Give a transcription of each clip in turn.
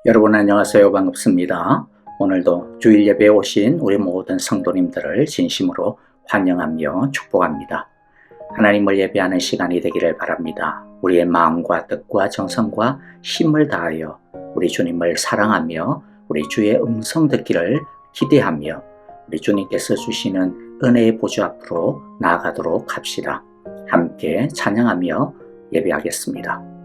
여러분 안녕하세요. 반갑습니다. 오늘도 주일 예배에 오신 우리 모든 성도님들을 진심으로 환영하며 축복합니다. 하나님을 예배하는 시간이 되기를 바랍니다. 우리의 마음과 뜻과 정성과 힘을 다하여 우리 주님을 사랑하며 우리 주의 음성 듣기를 기대하며 우리 주님께서 주시는 은혜의 보좌 앞으로 나아가도록 합시다. 함께 찬양하며 예배하겠습니다.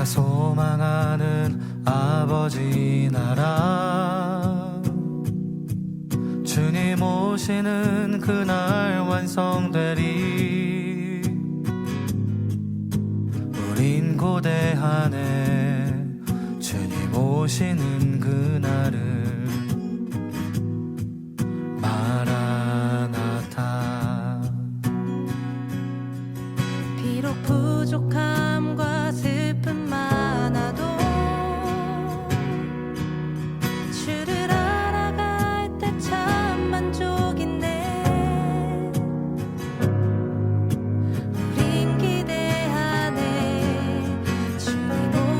소망하는 아버지 나라, 주님 오시는 그날 완성되리. 우린 고대하네 주님 오시는 그날을. 마라나타. 비록 부족함과 슬픔 많아도 주를 알아갈 때 참 만족인데, 우린 기대하네 주님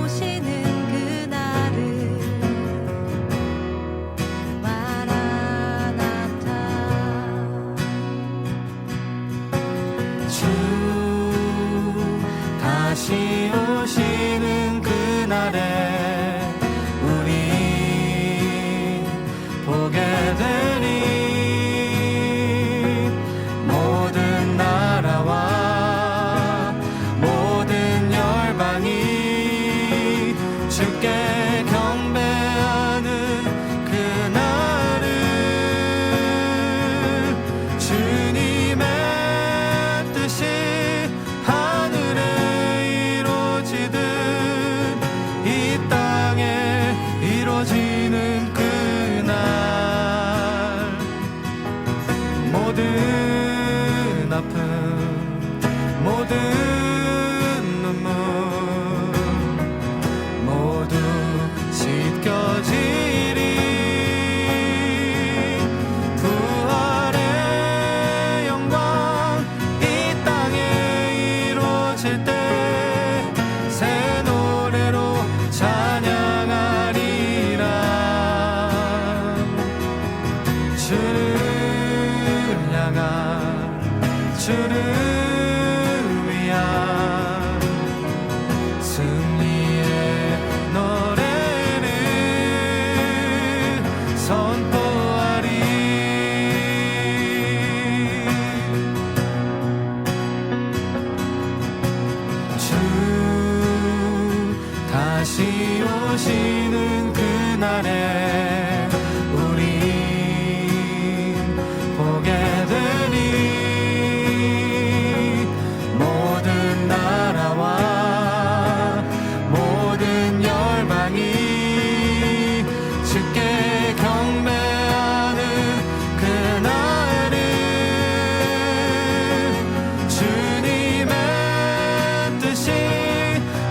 오시는 그날을. 마라나타. 주 다시 오시는 그날에 우리 보게 되니, 모든 나라와 모든 열방이 주께 경배하는 그날을. 주님의 뜻이 하늘에 이루어지듯 이 땅에 이루어지는 그날. 모든 아픔, 모든 눈물 모두 씻겨지리. 부활의 영광 이 땅에 이루어질 때 새 노래로 찬양하리라. 주를 향한, 주를 위한 승리의 노래를 선포하리. 주 다시 오시는 그날에 우리 보게 되니, 모든 나라와 모든 열방이 주께 경배하는 그날을. 주님의 뜻이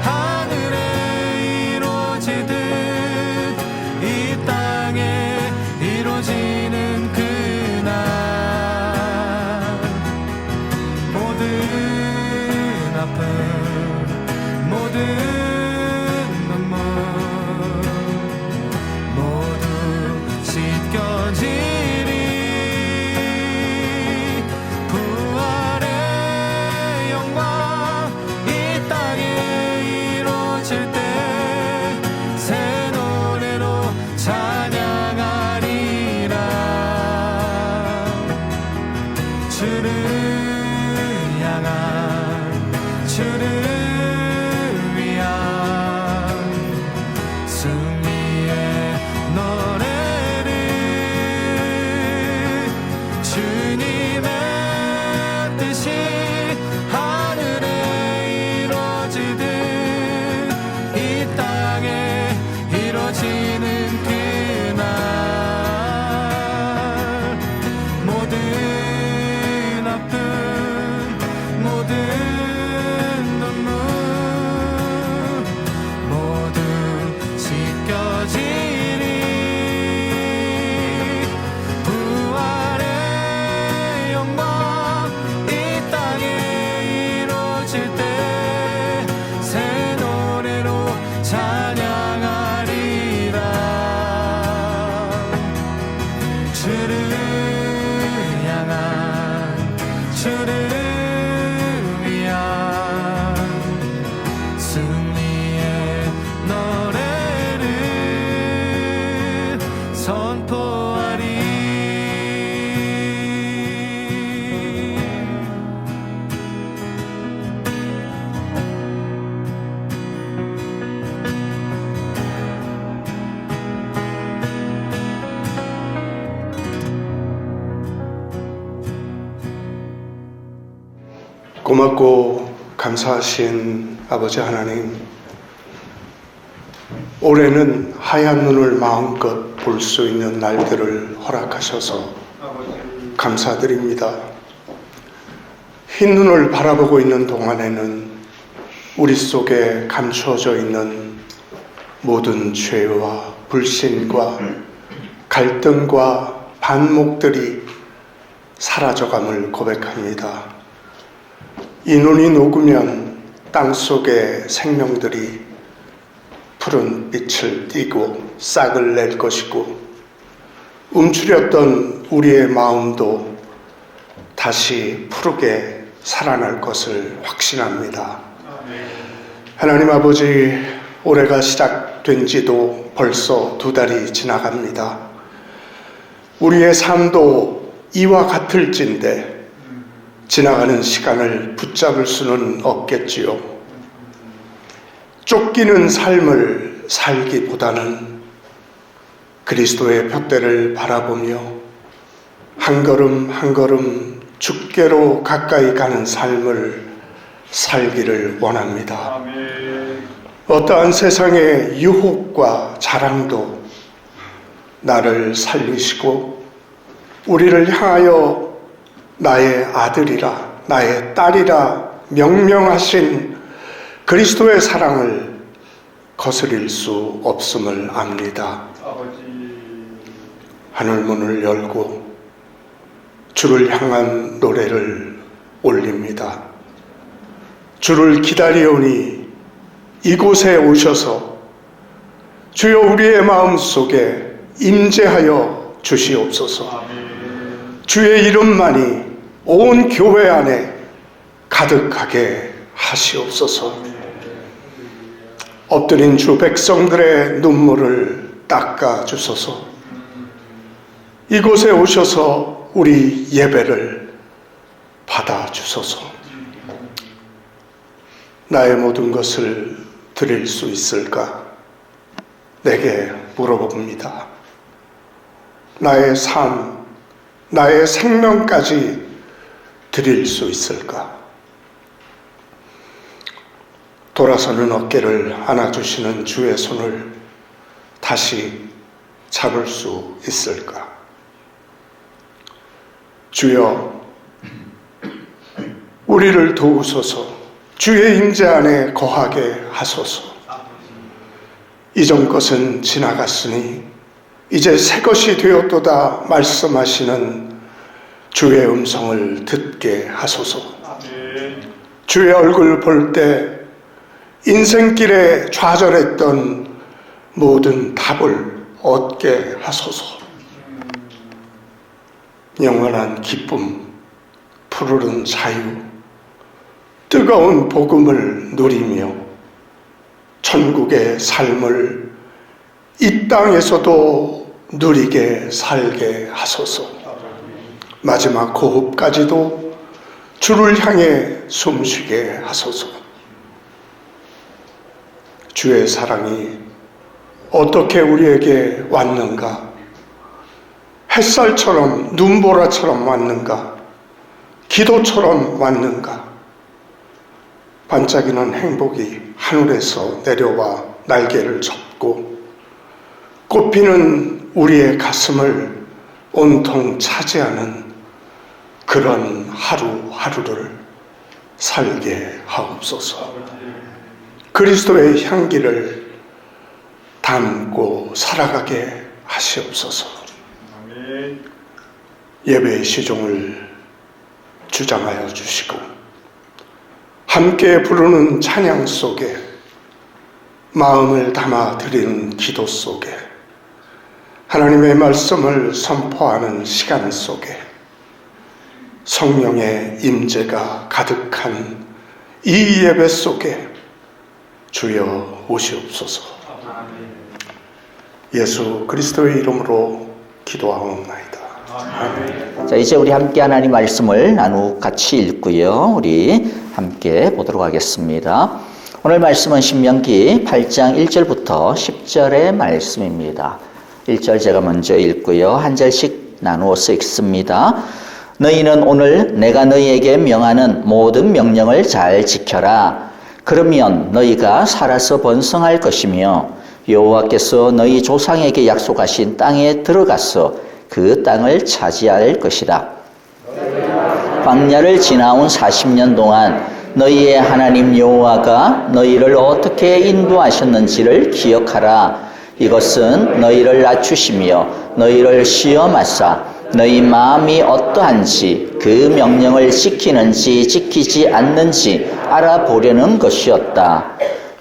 하늘에 이루어지듯 이 땅에 이루어지는 그날. 모든 아픔, 모든 눈물 모두 씻겨지리. 부활의 영광 이 땅에 이루어질 때 새 노래로 찬양하리라. 주를 향한, 주를 위한 승리의 노래를. 주님의 뜻이 하늘에 이루어지듯 이 땅에 이루어지는 그날. 모든 아픔, 고맙고 감사하신 아버지 하나님, 올해는 하얀 눈을 마음껏 볼 수 있는 날들을 허락하셔서 감사드립니다. 흰 눈을 바라보고 있는 동안에는 우리 속에 감추어져 있는 모든 죄와 불신과 갈등과 반목들이 사라져감을 고백합니다. 이 눈이 녹으면 땅 속의 생명들이 푸른 빛을 띠고 싹을 낼 것이고, 움츠렸던 우리의 마음도 다시 푸르게 살아날 것을 확신합니다. 하나님 아버지, 올해가 시작된 지도 벌써 2달이 지나갑니다. 우리의 삶도 이와 같을진데 지나가는 시간을 붙잡을 수는 없겠지요. 쫓기는 삶을 살기보다는 그리스도의 푯대를 바라보며 한 걸음 한 걸음 주께로 가까이 가는 삶을 살기를 원합니다. 어떠한 세상의 유혹과 자랑도 나를 살리시고 우리를 향하여 나의 아들이라 나의 딸이라 명명하신 그리스도의 사랑을 거스릴 수 없음을 압니다. 하늘문을 열고 주를 향한 노래를 올립니다. 주를 기다리오니 이곳에 오셔서 주여 우리의 마음속에 임재하여 주시옵소서. 주의 이름만이 온 교회 안에 가득하게 하시옵소서. 엎드린 주 백성들의 눈물을 닦아 주소서. 이곳에 오셔서 우리 예배를 받아 주소서. 나의 모든 것을 드릴 수 있을까? 내게 물어봅니다. 나의 삶, 나의 생명까지 드릴 수 있을까? 돌아서는 어깨를 안아주시는 주의 손을 다시 잡을 수 있을까? 주여, 우리를 도우소서. 주의 임재 안에 거하게 하소서. 이전 것은 지나갔으니 이제 새 것이 되었도다 말씀하시는 주의 음성을 듣게 하소서. 주의 얼굴 볼 때 인생길에 좌절했던 모든 답을 얻게 하소서. 영원한 기쁨, 푸르른 자유, 뜨거운 복음을 누리며 천국의 삶을 이 땅에서도 누리게 살게 하소서. 마지막 호흡까지도 주를 향해 숨쉬게 하소서. 주의 사랑이 어떻게 우리에게 왔는가? 햇살처럼 눈보라처럼 왔는가? 기도처럼 왔는가? 반짝이는 행복이 하늘에서 내려와 날개를 접고 꽃피는 우리의 가슴을 온통 차지하는 그런 하루하루를 살게 하옵소서. 그리스도의 향기를 담고 살아가게 하시옵소서. 예배의 시종을 주장하여 주시고 함께 부르는 찬양 속에 마음을 담아 드리는 기도 속에 하나님의 말씀을 선포하는 시간 속에 성령의 임재가 가득한 이 예배 속에 주여 오시옵소서. 예수 그리스도의 이름으로 기도하옵나이다. 아멘. 자, 이제 우리 함께 하나님 말씀을 나누 같이 읽고요. 우리 함께 보도록 하겠습니다. 오늘 말씀은 신명기 8장 1절부터 10절의 말씀입니다. 1절 제가 먼저 읽고요. 한 절씩 나누어서 읽습니다. 너희는 오늘 내가 너희에게 명하는 모든 명령을 잘 지켜라. 그러면 너희가 살아서 번성할 것이며 여호와께서 너희 조상에게 약속하신 땅에 들어가서 그 땅을 차지할 것이다. 광야를 지나온 40년 동안 너희의 하나님 여호와가 너희를 어떻게 인도하셨는지를 기억하라. 이것은 너희를 낮추시며 너희를 시험하사 너희 마음이 어떠한지 그 명령을 지키는지 지키지 않는지 알아보려는 것이었다.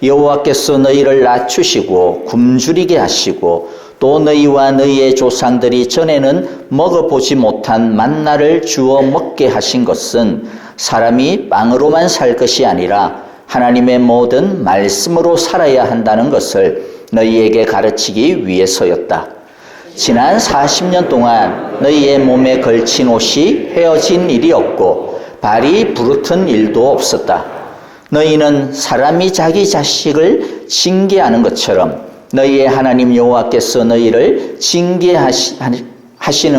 여호와께서 너희를 낮추시고 굶주리게 하시고 또 너희와 너희의 조상들이 전에는 먹어보지 못한 만나를 주어 먹게 하신 것은 사람이 빵으로만 살 것이 아니라 하나님의 모든 말씀으로 살아야 한다는 것을 너희에게 가르치기 위해서였다. 지난 40년 동안 너희의 몸에 걸친 옷이 헤어진 일이 없고 발이 부르튼 일도 없었다. 너희는 사람이 자기 자식을 징계하는 것처럼 너희의 하나님 여호와께서 너희를 징계하시는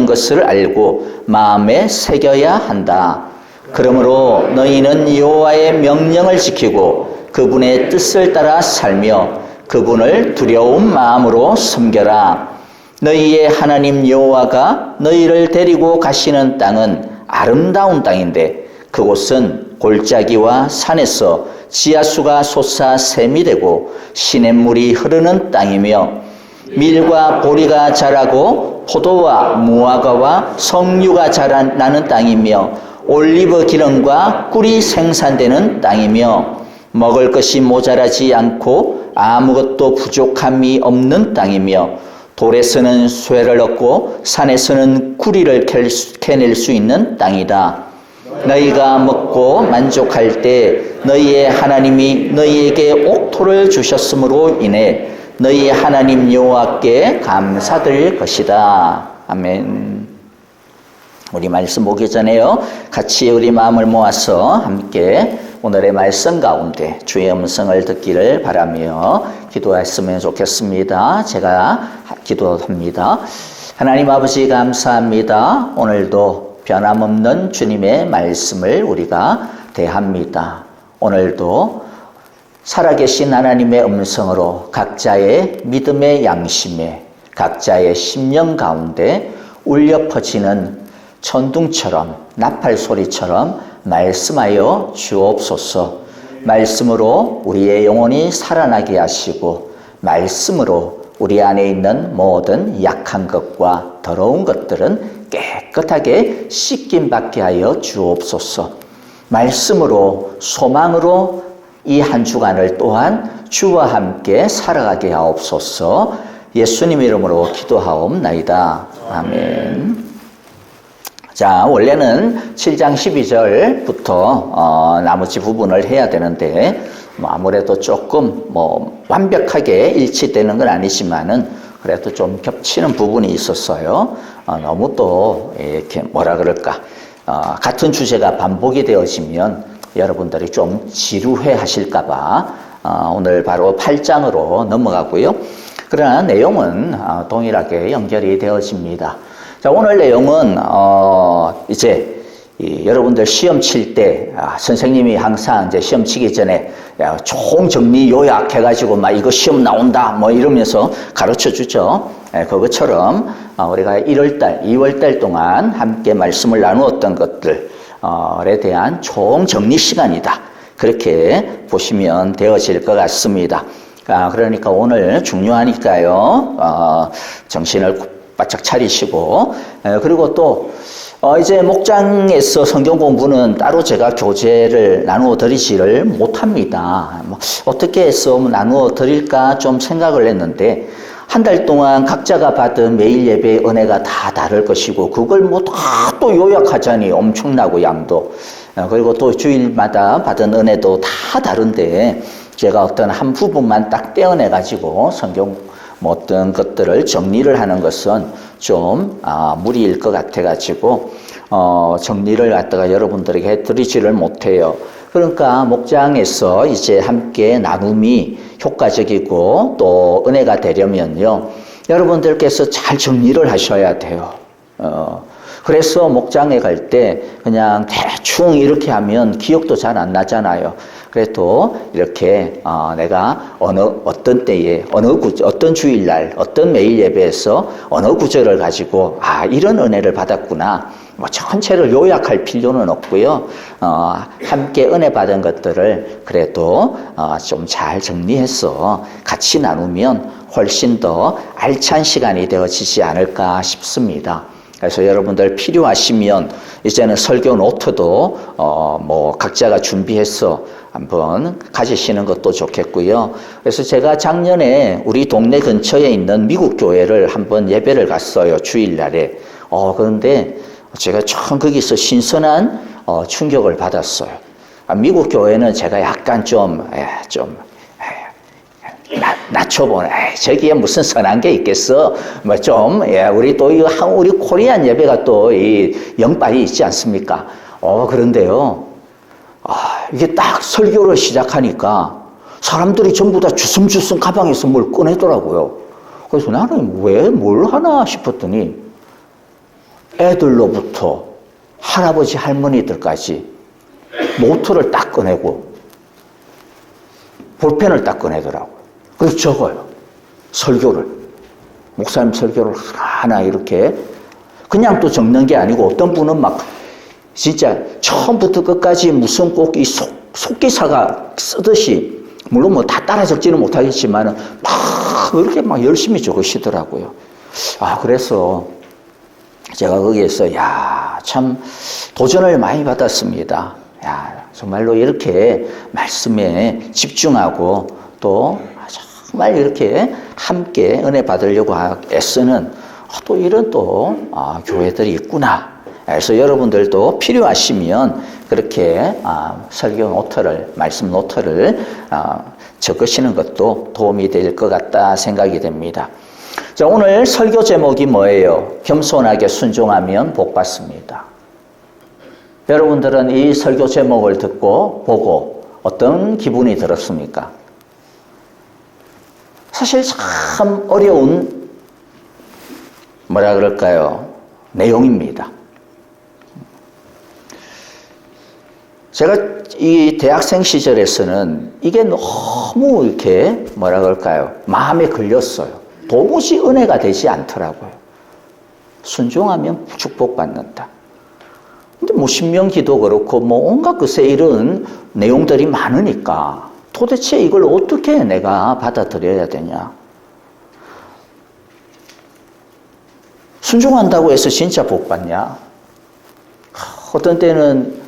것을 알고 마음에 새겨야 한다. 그러므로 너희는 여호와의 명령을 지키고 그분의 뜻을 따라 살며 그분을 두려운 마음으로 섬겨라. 너희의 하나님 여호와가 너희를 데리고 가시는 땅은 아름다운 땅인데 그곳은 골짜기와 산에서 지하수가 솟아 샘이 되고 시냇물이 흐르는 땅이며 밀과 보리가 자라고 포도와 무화과와 석류가 자라나는 땅이며 올리브 기름과 꿀이 생산되는 땅이며 먹을 것이 모자라지 않고 아무것도 부족함이 없는 땅이며 돌에서는 쇠를 얻고 산에서는 구리를 캐낼 수 있는 땅이다. 너희가 먹고 만족할 때 너희의 하나님이 너희에게 옥토를 주셨으므로 인해 너희의 하나님 여호와께 감사드릴 것이다. 아멘. 우리 말씀 보기 전에요, 같이 우리 마음을 모아서 함께 오늘의 말씀 가운데 주의 음성을 듣기를 바라며 기도했으면 좋겠습니다. 제가 기도합니다. 하나님 아버지 감사합니다. 오늘도 변함없는 주님의 말씀을 우리가 대합니다. 오늘도 살아계신 하나님의 음성으로 각자의 믿음의 양심에 각자의 심령 가운데 울려 퍼지는 천둥처럼 나팔 소리처럼 말씀하여 주옵소서. 말씀으로 우리의 영혼이 살아나게 하시고 말씀으로 우리 안에 있는 모든 약한 것과 더러운 것들은 깨끗하게 씻김 받게 하여 주옵소서. 말씀으로 소망으로 이 한 주간을 또한 주와 함께 살아가게 하옵소서. 예수님 이름으로 기도하옵나이다. 아멘. 자, 원래는 7장 12절부터 나머지 부분을 해야 되는데 아무래도 조금 완벽하게 일치되는 건 아니지만은 그래도 좀 겹치는 부분이 있었어요. 너무 또 이렇게 뭐라 그럴까, 같은 주제가 반복이 되어지면 여러분들이 좀 지루해 하실까봐 오늘 바로 8장으로 넘어가고요. 그러나 내용은 동일하게 연결이 되어집니다. 자, 오늘 내용은 이제 여러분들 시험 칠 때 선생님이 항상 이제 시험 치기 전에 총정리 요약해가지고 막 이거 시험 나온다 뭐 이러면서 가르쳐 주죠. 그것처럼 우리가 1월달, 2월달 동안 함께 말씀을 나누었던 것들에 대한 총정리 시간이다. 그렇게 보시면 되어질 것 같습니다. 그러니까 오늘 중요하니까요. 정신을 바짝 차리시고, 그리고 또 이제 목장에서 성경 공부는 따로 제가 교재를 나누어 드리지를 못합니다. 어떻게 해서 나누어 드릴까 좀 생각을 했는데 한 달 동안 각자가 받은 매일 예배의 은혜가 다 다를 것이고 그걸 다 또 요약하자니 엄청나고 양도, 그리고 또 주일마다 받은 은혜도 다 다른데 제가 어떤 한 부분만 딱 떼어내 가지고 성경 어떤 것들을 정리를 하는 것은 좀 무리일 것 같아 가지고 정리를 갖다가 여러분들에게 해드리지를 못해요. 그러니까 목장에서 이제 함께 나눔이 효과적이고 또 은혜가 되려면요, 여러분들께서 잘 정리를 하셔야 돼요. 그래서 목장에 갈 때 그냥 대충 이렇게 하면 기억도 잘 안 나잖아요. 그래도 이렇게 내가 어떤 때에 어떤 주일날 어떤 매일 예배에서 어느 구절을 가지고 이런 은혜를 받았구나. 뭐 전체를 요약할 필요는 없고요. 함께 은혜 받은 것들을 그래도 좀 잘 정리해서 같이 나누면 훨씬 더 알찬 시간이 되어지지 않을까 싶습니다. 그래서 여러분들 필요하시면 이제는 설교 노트도 뭐 각자가 준비해서 한번 가지시는 것도 좋겠고요. 그래서 제가 작년에 우리 동네 근처에 있는 미국 교회를 한번 예배를 갔어요. 주일날에. 그런데 제가 처음 거기서 신선한 충격을 받았어요. 미국 교회는 제가 약간 낮춰보네. 저기에 무슨 선한 게 있겠어? 우리 또 우리 코리안 예배가 또 이 영빨이 있지 않습니까? 그런데요. 이게 딱 설교를 시작하니까 사람들이 전부 다 주섬주섬 가방에서 뭘 꺼내더라고요. 그래서 나는 왜 뭘 하나 싶었더니 애들로부터 할아버지 할머니들까지 노트를 딱 꺼내고 볼펜을 딱 꺼내더라고요. 그래서 적어요. 설교를. 목사님 설교를 하나 이렇게 그냥 또 적는 게 아니고 어떤 분은 막 진짜 처음부터 끝까지 무슨 꼭 이 속기사가 쓰듯이 물론 뭐 다 따라 적지는 못하겠지만은 막 이렇게 막 열심히 적으시더라고요. 그래서 제가 거기에서 참 도전을 많이 받았습니다. 정말로 이렇게 말씀에 집중하고 또 정말 이렇게 함께 은혜 받으려고 애쓰는 또 이런 또 교회들이 있구나. 그래서 여러분들도 필요하시면 그렇게 설교 노트를 말씀 노트를 적으시는 것도 도움이 될 것 같다 생각이 됩니다. 자, 오늘 설교 제목이 뭐예요? 겸손하게 순종하면 복 받습니다. 여러분들은 이 설교 제목을 듣고 보고 어떤 기분이 들었습니까? 사실 참 어려운 내용입니다. 제가 이 대학생 시절에서는 이게 너무 이렇게 마음에 걸렸어요. 도무지 은혜가 되지 않더라고요. 순종하면 축복받는다. 근데 뭐 신명기도 그렇고 뭐 온갖 것에 이런 내용들이 많으니까 도대체 이걸 어떻게 내가 받아들여야 되냐. 순종한다고 해서 진짜 복 받냐? 어떤 때는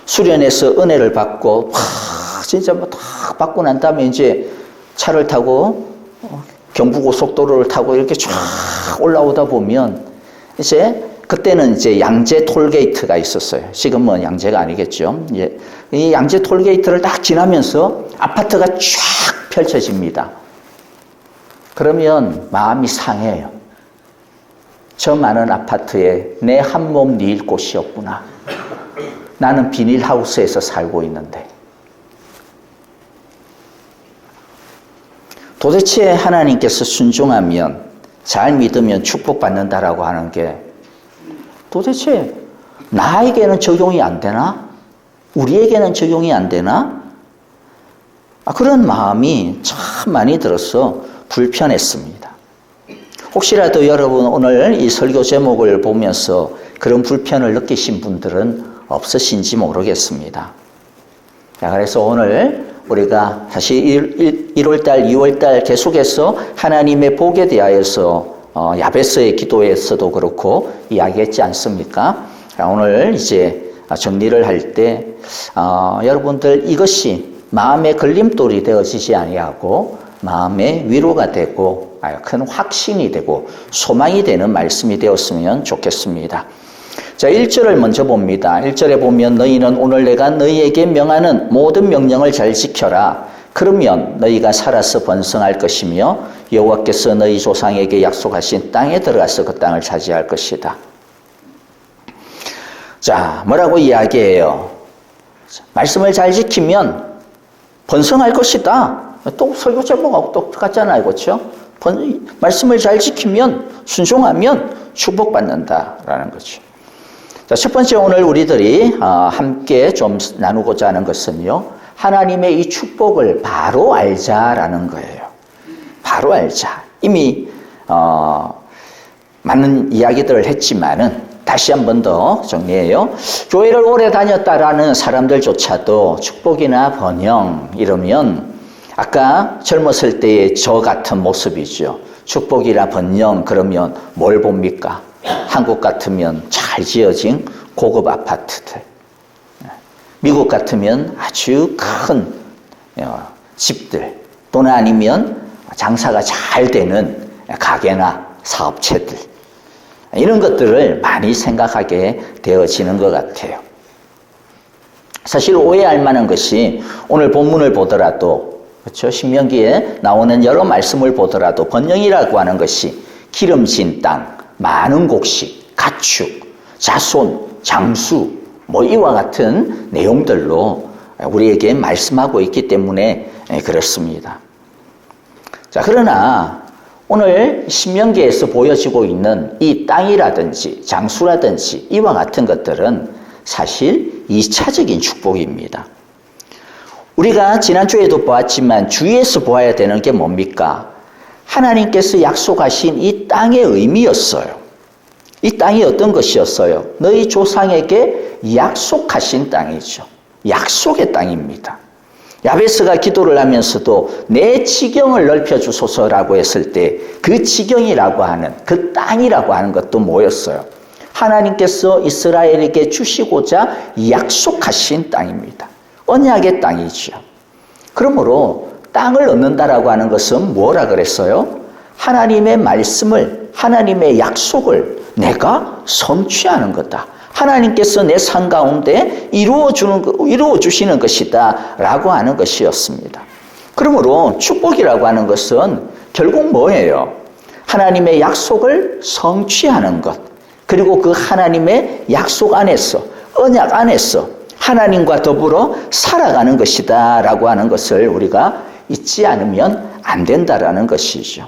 수련해서 은혜를 받고 진짜 뭐 다 받고 난 다음에 이제 차를 타고 경부고속도로를 타고 이렇게 쫙 올라오다 보면 이제 그때는 이제 양재 톨게이트가 있었어요. 지금은 양재가 아니겠죠. 이 양재 톨게이트를 딱 지나면서 아파트가 쫙 펼쳐집니다. 그러면 마음이 상해요. 저 많은 아파트에 내 한 몸 뉘일 곳이 없구나. 나는 비닐하우스에서 살고 있는데. 도대체 하나님께서 순종하면 잘 믿으면 축복받는다라고 하는 게 도대체 나에게는 적용이 안 되나? 우리에게는 적용이 안 되나? 그런 마음이 참 많이 들어서 불편했습니다. 혹시라도 여러분 오늘 이 설교 제목을 보면서 그런 불편을 느끼신 분들은 없으신지 모르겠습니다. 자, 그래서 오늘 우리가 다시 1월달, 2월달 계속해서 하나님의 복에 대하여서 야베스의 기도에서도 그렇고 이야기했지 않습니까? 자, 오늘 이제 정리를 할 때 여러분들 이것이 마음의 걸림돌이 되어지지 아니하고 마음의 위로가 되고 큰 확신이 되고 소망이 되는 말씀이 되었으면 좋겠습니다. 자, 1절을 먼저 봅니다. 1절에 보면 너희는 오늘 내가 너희에게 명하는 모든 명령을 잘 지켜라. 그러면 너희가 살아서 번성할 것이며 여호와께서 너희 조상에게 약속하신 땅에 들어가서 그 땅을 차지할 것이다. 자, 뭐라고 이야기해요? 말씀을 잘 지키면 번성할 것이다. 또 설교 제목하고 똑같잖아요. 그렇죠? 말씀을 잘 지키면 순종하면 축복받는다라는 거죠. 자, 첫 번째 오늘 우리들이 함께 좀 나누고자 하는 것은요, 하나님의 이 축복을 바로 알자라는 거예요. 바로 알자. 이미 많은 이야기들을 했지만은 다시 한 번 더 정리해요. 교회를 오래 다녔다라는 사람들조차도 축복이나 번영 이러면 아까 젊었을 때의 저 같은 모습이죠. 축복이나 번영 그러면 뭘 봅니까? 한국 같으면 잘 지어진 고급 아파트들, 미국 같으면 아주 큰 집들, 또는 아니면 장사가 잘 되는 가게나 사업체들, 이런 것들을 많이 생각하게 되어지는 것 같아요. 사실 오해할 만한 것이 오늘 본문을 보더라도, 그렇죠? 신명기에 나오는 여러 말씀을 보더라도 번영이라고 하는 것이 기름진 땅, 많은 곡식, 가축, 자손, 장수, 이와 같은 내용들로 우리에게 말씀하고 있기 때문에 그렇습니다. 자, 그러나 오늘 신명기에서 보여지고 있는 이 땅이라든지 장수라든지 이와 같은 것들은 사실 2차적인 축복입니다. 우리가 지난주에도 보았지만 주위에서 보아야 되는 게 뭡니까? 하나님께서 약속하신 이 땅의 의미였어요. 이 땅이 어떤 것이었어요? 너희 조상에게 약속하신 땅이죠. 약속의 땅입니다. 야베스가 기도를 하면서도 내 지경을 넓혀주소서라고 했을 때 그 지경이라고 하는, 그 땅이라고 하는 것도 뭐였어요? 하나님께서 이스라엘에게 주시고자 약속하신 땅입니다. 언약의 땅이죠. 그러므로 땅을 얻는다라고 하는 것은 뭐라 그랬어요? 하나님의 말씀을, 하나님의 약속을 내가 성취하는 거다. 하나님께서 내 삶 가운데 이루어 주시는 것이다 라고 하는 것이었습니다. 그러므로 축복이라고 하는 것은 결국 뭐예요? 하나님의 약속을 성취하는 것, 그리고 그 하나님의 약속 안에서, 언약 안에서 하나님과 더불어 살아가는 것이다 라고 하는 것을 우리가 잊지 않으면 안 된다라는 것이죠.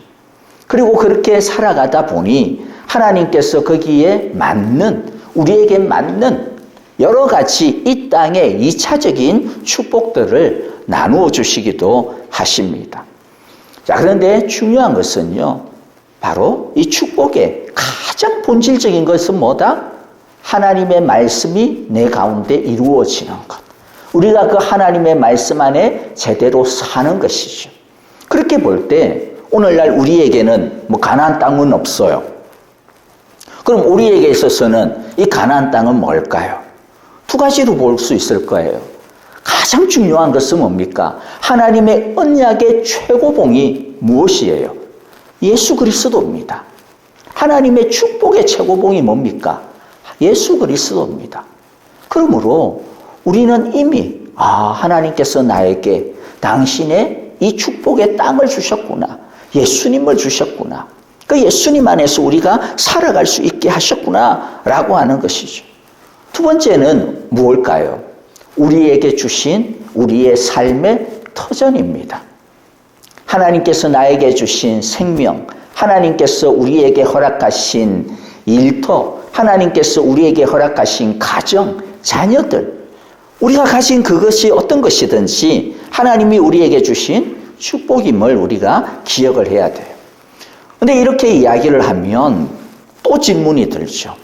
그리고 그렇게 살아가다 보니 하나님께서 거기에 맞는, 우리에게 맞는 여러 가지 이 땅의 2차적인 축복들을 나누어 주시기도 하십니다. 자, 그런데 중요한 것은요, 바로 이 축복의 가장 본질적인 것은 뭐다? 하나님의 말씀이 내 가운데 이루어지는 것. 우리가 그 하나님의 말씀 안에 제대로 사는 것이죠. 그렇게 볼 때 오늘날 우리에게는 가나안 땅은 없어요. 그럼 우리에게 있어서는 이 가나안 땅은 뭘까요? 두 가지로 볼 수 있을 거예요. 가장 중요한 것은 뭡니까? 하나님의 언약의 최고봉이 무엇이에요? 예수 그리스도입니다. 하나님의 축복의 최고봉이 뭡니까? 예수 그리스도입니다. 그러므로 우리는 이미 하나님께서 나에게 당신의 이 축복의 땅을 주셨구나. 예수님을 주셨구나. 그 예수님 안에서 우리가 살아갈 수 있게 하셨구나 라고 하는 것이죠. 두 번째는 무엇일까요? 우리에게 주신 우리의 삶의 터전입니다. 하나님께서 나에게 주신 생명, 하나님께서 우리에게 허락하신 일터, 하나님께서 우리에게 허락하신 가정, 자녀들, 우리가 가진 그것이 어떤 것이든지 하나님이 우리에게 주신 축복임을 우리가 기억을 해야 돼요. 근데 이렇게 이야기를 하면 또 질문이 들죠.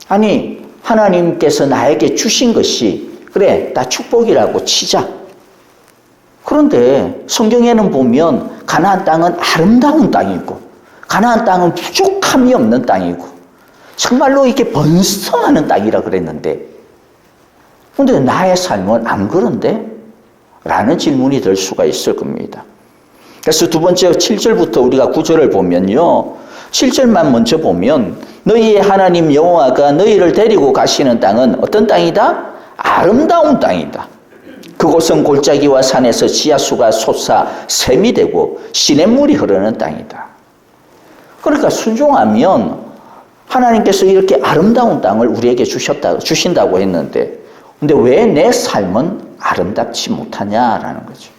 아니, 하나님께서 나에게 주신 것이 그래, 다 축복이라고 치자. 그런데 성경에는 보면 가나안 땅은 아름다운 땅이고 가나안 땅은 부족함이 없는 땅이고 정말로 이렇게 번성하는 땅이라 그랬는데 근데 나의 삶은 안 그런데? 라는 질문이 들 수가 있을 겁니다. 그래서 두 번째 7절부터 우리가 9절을 보면요. 7절만 먼저 보면 너희의 하나님 여호와가 너희를 데리고 가시는 땅은 어떤 땅이다? 아름다운 땅이다. 그곳은 골짜기와 산에서 지하수가 솟아 샘이 되고 시냇물이 흐르는 땅이다. 그러니까 순종하면 하나님께서 이렇게 아름다운 땅을 우리에게 주신다고 했는데 근데 왜 내 삶은 아름답지 못하냐라는 거죠.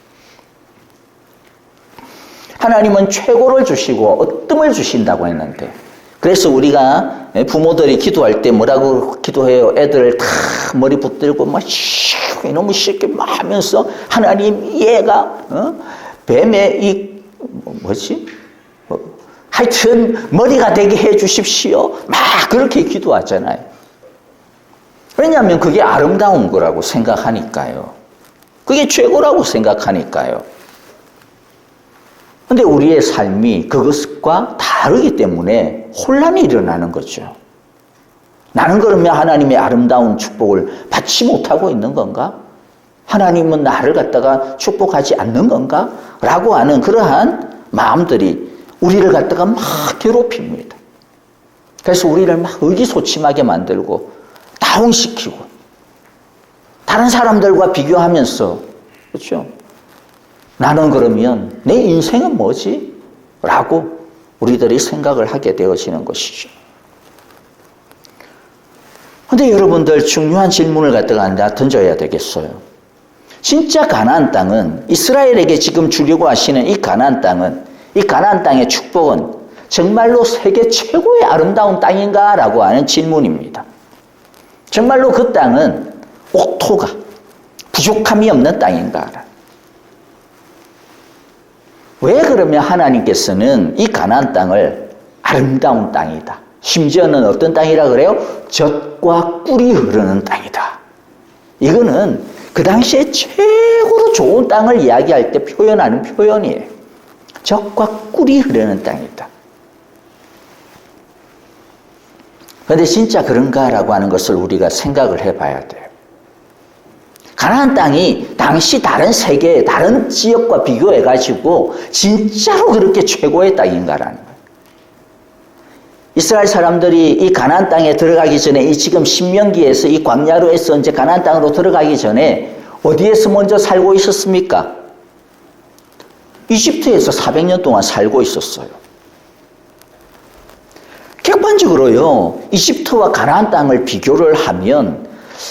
하나님은 최고를 주시고 어뜸을 주신다고 했는데 그래서 우리가 부모들이 기도할 때 뭐라고 기도해요? 애들 다 머리 붙들고 막 이놈의 새끼 막 하면서 하나님 얘가 뱀의 이 뭐지? 하여튼 머리가 되게 해 주십시오. 막 그렇게 기도하잖아요. 왜냐하면 그게 아름다운 거라고 생각하니까요. 그게 최고라고 생각하니까요. 근데 우리의 삶이 그것과 다르기 때문에 혼란이 일어나는 거죠. 나는 그러면 하나님의 아름다운 축복을 받지 못하고 있는 건가? 하나님은 나를 갖다가 축복하지 않는 건가? 라고 하는 그러한 마음들이 우리를 갖다가 막 괴롭힙니다. 그래서 우리를 막 의기소침하게 만들고 다운시키고 다른 사람들과 비교하면서 그렇죠? 나는 그러면 내 인생은 뭐지? 라고 우리들이 생각을 하게 되어지는 것이죠. 그런데 여러분들 중요한 질문을 갖다가 던져야 되겠어요. 진짜 가나안 땅은 이스라엘에게 지금 주려고 하시는 이 가나안 땅은 이 가나안 땅의 축복은 정말로 세계 최고의 아름다운 땅인가? 라고 하는 질문입니다. 정말로 그 땅은 옥토가 부족함이 없는 땅인가? 왜 그러면 하나님께서는 이 가나안 땅을 아름다운 땅이다. 심지어는 어떤 땅이라 그래요? 젖과 꿀이 흐르는 땅이다. 이거는 그 당시에 최고로 좋은 땅을 이야기할 때 표현하는 표현이에요. 젖과 꿀이 흐르는 땅이다. 그런데 진짜 그런가라고 하는 것을 우리가 생각을 해봐야 돼요. 가나안 땅이 당시 다른 세계, 다른 지역과 비교해가지고 진짜로 그렇게 최고의 땅인가라는 거예요. 이스라엘 사람들이 이 가나안 땅에 들어가기 전에 이 지금 신명기에서 이 광야로에서 이제 가나안 땅으로 들어가기 전에 어디에서 먼저 살고 있었습니까? 이집트에서 400년 동안 살고 있었어요. 객관적으로요, 이집트와 가나안 땅을 비교를 하면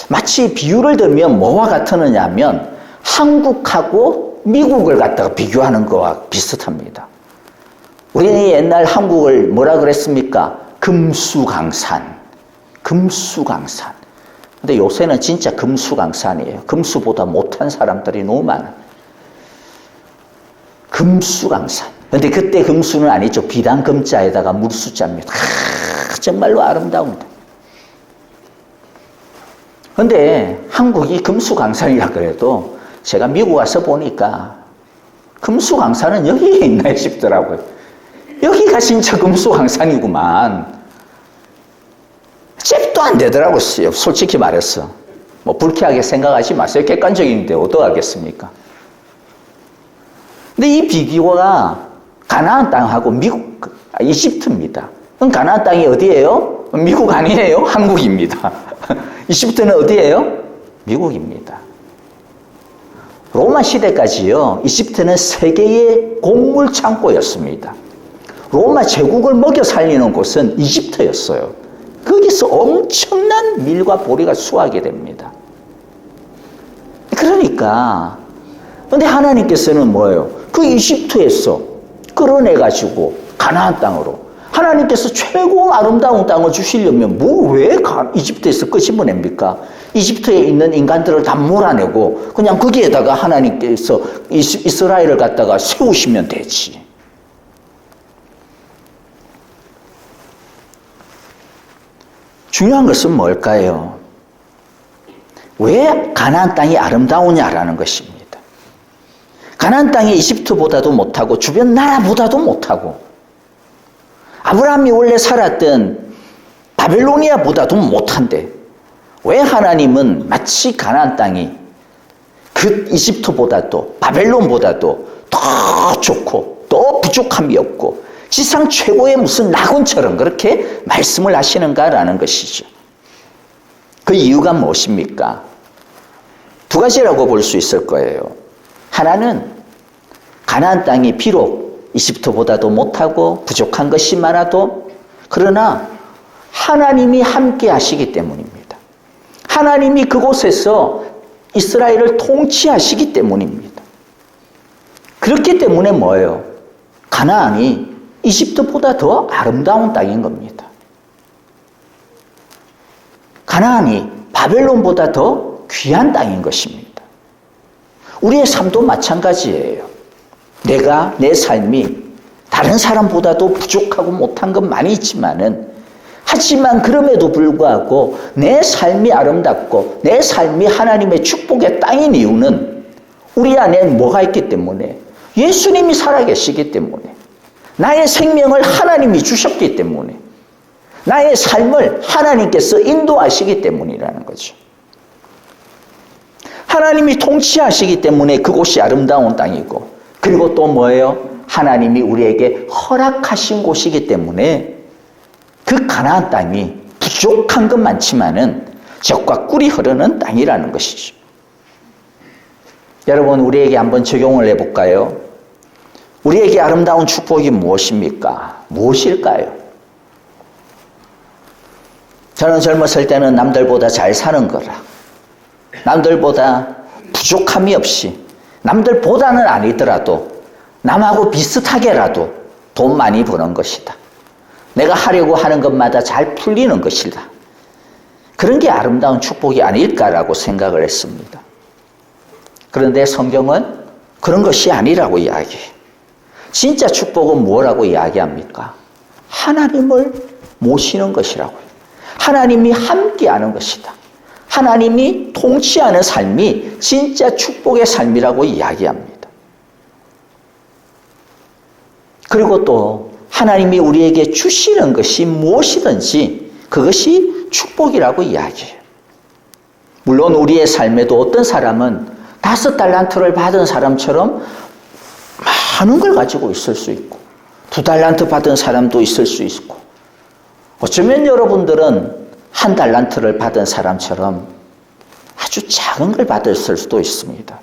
마치 비유를 들면 뭐와 같으느냐 하면 한국하고 미국을 갖다가 비교하는 거와 비슷합니다. 우리는 옛날 한국을 뭐라 그랬습니까? 금수강산. 금수강산. 근데 요새는 진짜 금수강산이에요. 금수보다 못한 사람들이 너무 많아요. 금수강산. 근데 그때 금수는 아니죠. 비단 금자에다가 물수자입니다. 정말로 아름다운데. 근데 한국이 금수강산이라 그래도 제가 미국 와서 보니까 금수강산은 여기에 있나 싶더라고요. 여기가 진짜 금수강산이구만. 잽도 안 되더라고요. 솔직히 말해서. 뭐 불쾌하게 생각하지 마세요. 객관적인데 어떡하겠습니까? 근데 이 비교가 가나안 땅하고 미국, 이집트입니다. 그럼 가나안 땅이 어디예요? 미국 아니에요? 한국입니다. 이집트는 어디예요? 미국입니다. 로마 시대까지요, 이집트는 세계의 곡물 창고였습니다. 로마 제국을 먹여 살리는 곳은 이집트였어요. 거기서 엄청난 밀과 보리가 수확이 됩니다. 그러니까, 근데 하나님께서는 뭐예요? 그 이집트에서 끌어내가지고 가나안 땅으로 하나님께서 최고 아름다운 땅을 주시려면 왜 이집트에서 끄집어냅니까? 이집트에 있는 인간들을 다 몰아내고 그냥 거기에다가 하나님께서 이스라엘을 갖다가 세우시면 되지. 중요한 것은 뭘까요? 왜 가나안 땅이 아름다우냐라는 것입니다. 가나안 땅이 이집트보다도 못하고 주변 나라보다도 못하고 아브라함이 원래 살았던 바벨로니아보다도 못한데 왜 하나님은 마치 가나안 땅이 그 이집트보다도 바벨론보다도 더 좋고 더 부족함이 없고 지상 최고의 무슨 낙원처럼 그렇게 말씀을 하시는가라는 것이죠. 그 이유가 무엇입니까? 두 가지라고 볼 수 있을 거예요. 하나는 가나안 땅이 비록 이집트보다도 못하고 부족한 것이 많아도 그러나 하나님이 함께 하시기 때문입니다. 하나님이 그곳에서 이스라엘을 통치하시기 때문입니다. 그렇기 때문에 뭐예요? 가나안이 이집트보다 더 아름다운 땅인 겁니다. 가나안이 바벨론보다 더 귀한 땅인 것입니다. 우리의 삶도 마찬가지예요. 내 삶이 다른 사람보다도 부족하고 못한 건 많이 있지만은, 하지만 그럼에도 불구하고 내 삶이 아름답고 내 삶이 하나님의 축복의 땅인 이유는 우리 안에 뭐가 있기 때문에, 예수님이 살아계시기 때문에, 나의 생명을 하나님이 주셨기 때문에, 나의 삶을 하나님께서 인도하시기 때문이라는 거죠. 하나님이 통치하시기 때문에 그곳이 아름다운 땅이고, 그리고 또 뭐예요? 하나님이 우리에게 허락하신 곳이기 때문에 그 가나안 땅이 부족한 건 많지만은 젖과 꿀이 흐르는 땅이라는 것이죠. 여러분, 우리에게 한번 적용을 해볼까요? 우리에게 아름다운 축복이 무엇입니까? 무엇일까요? 저는 젊었을 때는 남들보다 잘 사는 거라, 남들보다 부족함이 없이, 남들보다는 아니더라도 남하고 비슷하게라도 돈 많이 버는 것이다, 내가 하려고 하는 것마다 잘 풀리는 것이다, 그런 게 아름다운 축복이 아닐까라고 생각을 했습니다. 그런데 성경은 그런 것이 아니라고 이야기해요. 진짜 축복은 뭐라고 이야기합니까? 하나님을 모시는 것이라고요. 하나님이 함께하는 것이다. 하나님이 통치하는 삶이 진짜 축복의 삶이라고 이야기합니다. 그리고 또 하나님이 우리에게 주시는 것이 무엇이든지 그것이 축복이라고 이야기해요. 물론 우리의 삶에도 어떤 사람은 5달란트를 받은 사람처럼 많은 걸 가지고 있을 수 있고, 2달란트 받은 사람도 있을 수 있고, 어쩌면 여러분들은 1달란트를 받은 사람처럼 아주 작은 걸 받았을 수도 있습니다.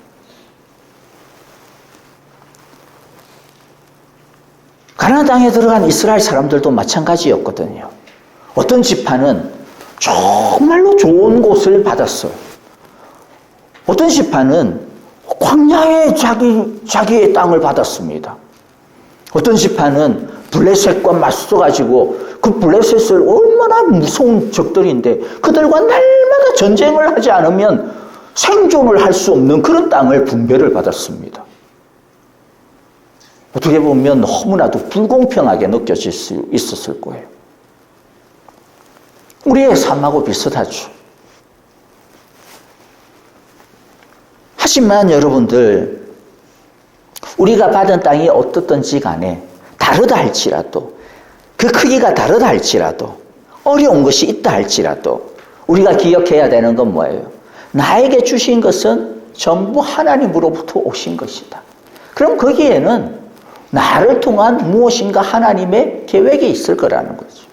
가나안 땅에 들어간 이스라엘 사람들도 마찬가지였거든요. 어떤 지파는 정말로 좋은 곳을 받았어요. 어떤 지파는 광야에 자기의 땅을 받았습니다. 어떤 지파는 블레셋과 맞서가지고, 그 블레셋을 얼마나 무서운 적들인데 그들과 날마다 전쟁을 하지 않으면 생존을 할 수 없는 그런 땅을 분배를 받았습니다. 어떻게 보면 너무나도 불공평하게 느껴질 수 있었을 거예요. 우리의 삶하고 비슷하죠. 하지만 여러분들, 우리가 받은 땅이 어떻든지 간에 다르다 할지라도, 그 크기가 다르다 할지라도, 어려운 것이 있다 할지라도 우리가 기억해야 되는 건 뭐예요? 나에게 주신 것은 전부 하나님으로부터 오신 것이다. 그럼 거기에는 나를 통한 무엇인가 하나님의 계획이 있을 거라는 거죠.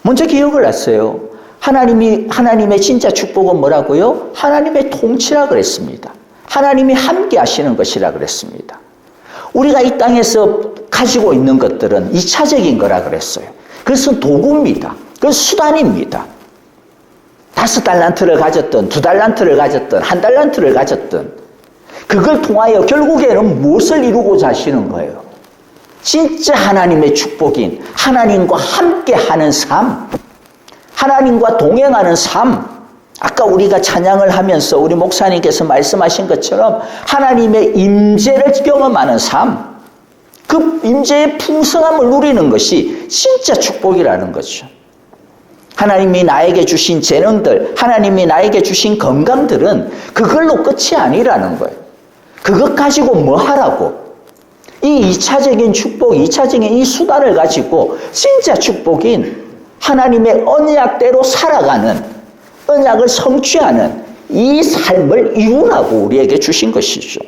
먼저 기억을 하세요. 하나님의 진짜 축복은 뭐라고요? 하나님의 통치라 그랬습니다. 하나님이 함께 하시는 것이라 그랬습니다. 우리가 이 땅에서 가지고 있는 것들은 2차적인 거라 그랬어요. 그것은 도구입니다. 그건 수단입니다. 5달란트를 가졌든 2달란트를 가졌든 1달란트를 가졌든 그걸 통하여 결국에는 무엇을 이루고자 하시는 거예요? 진짜 하나님의 축복인 하나님과 함께하는 삶, 하나님과 동행하는 삶. 아까 우리가 찬양을 하면서 우리 목사님께서 말씀하신 것처럼 하나님의 임재를 경험하는 삶, 그 임재의 풍성함을 누리는 것이 진짜 축복이라는 거죠. 하나님이 나에게 주신 재능들, 하나님이 나에게 주신 건강들은 그걸로 끝이 아니라는 거예요. 그것 가지고 뭐 하라고? 이 2차적인 축복, 2차적인 이 수단을 가지고 진짜 축복인 하나님의 언약대로 살아가는, 언약을 성취하는 이 삶을 이루라고 우리에게 주신 것이죠.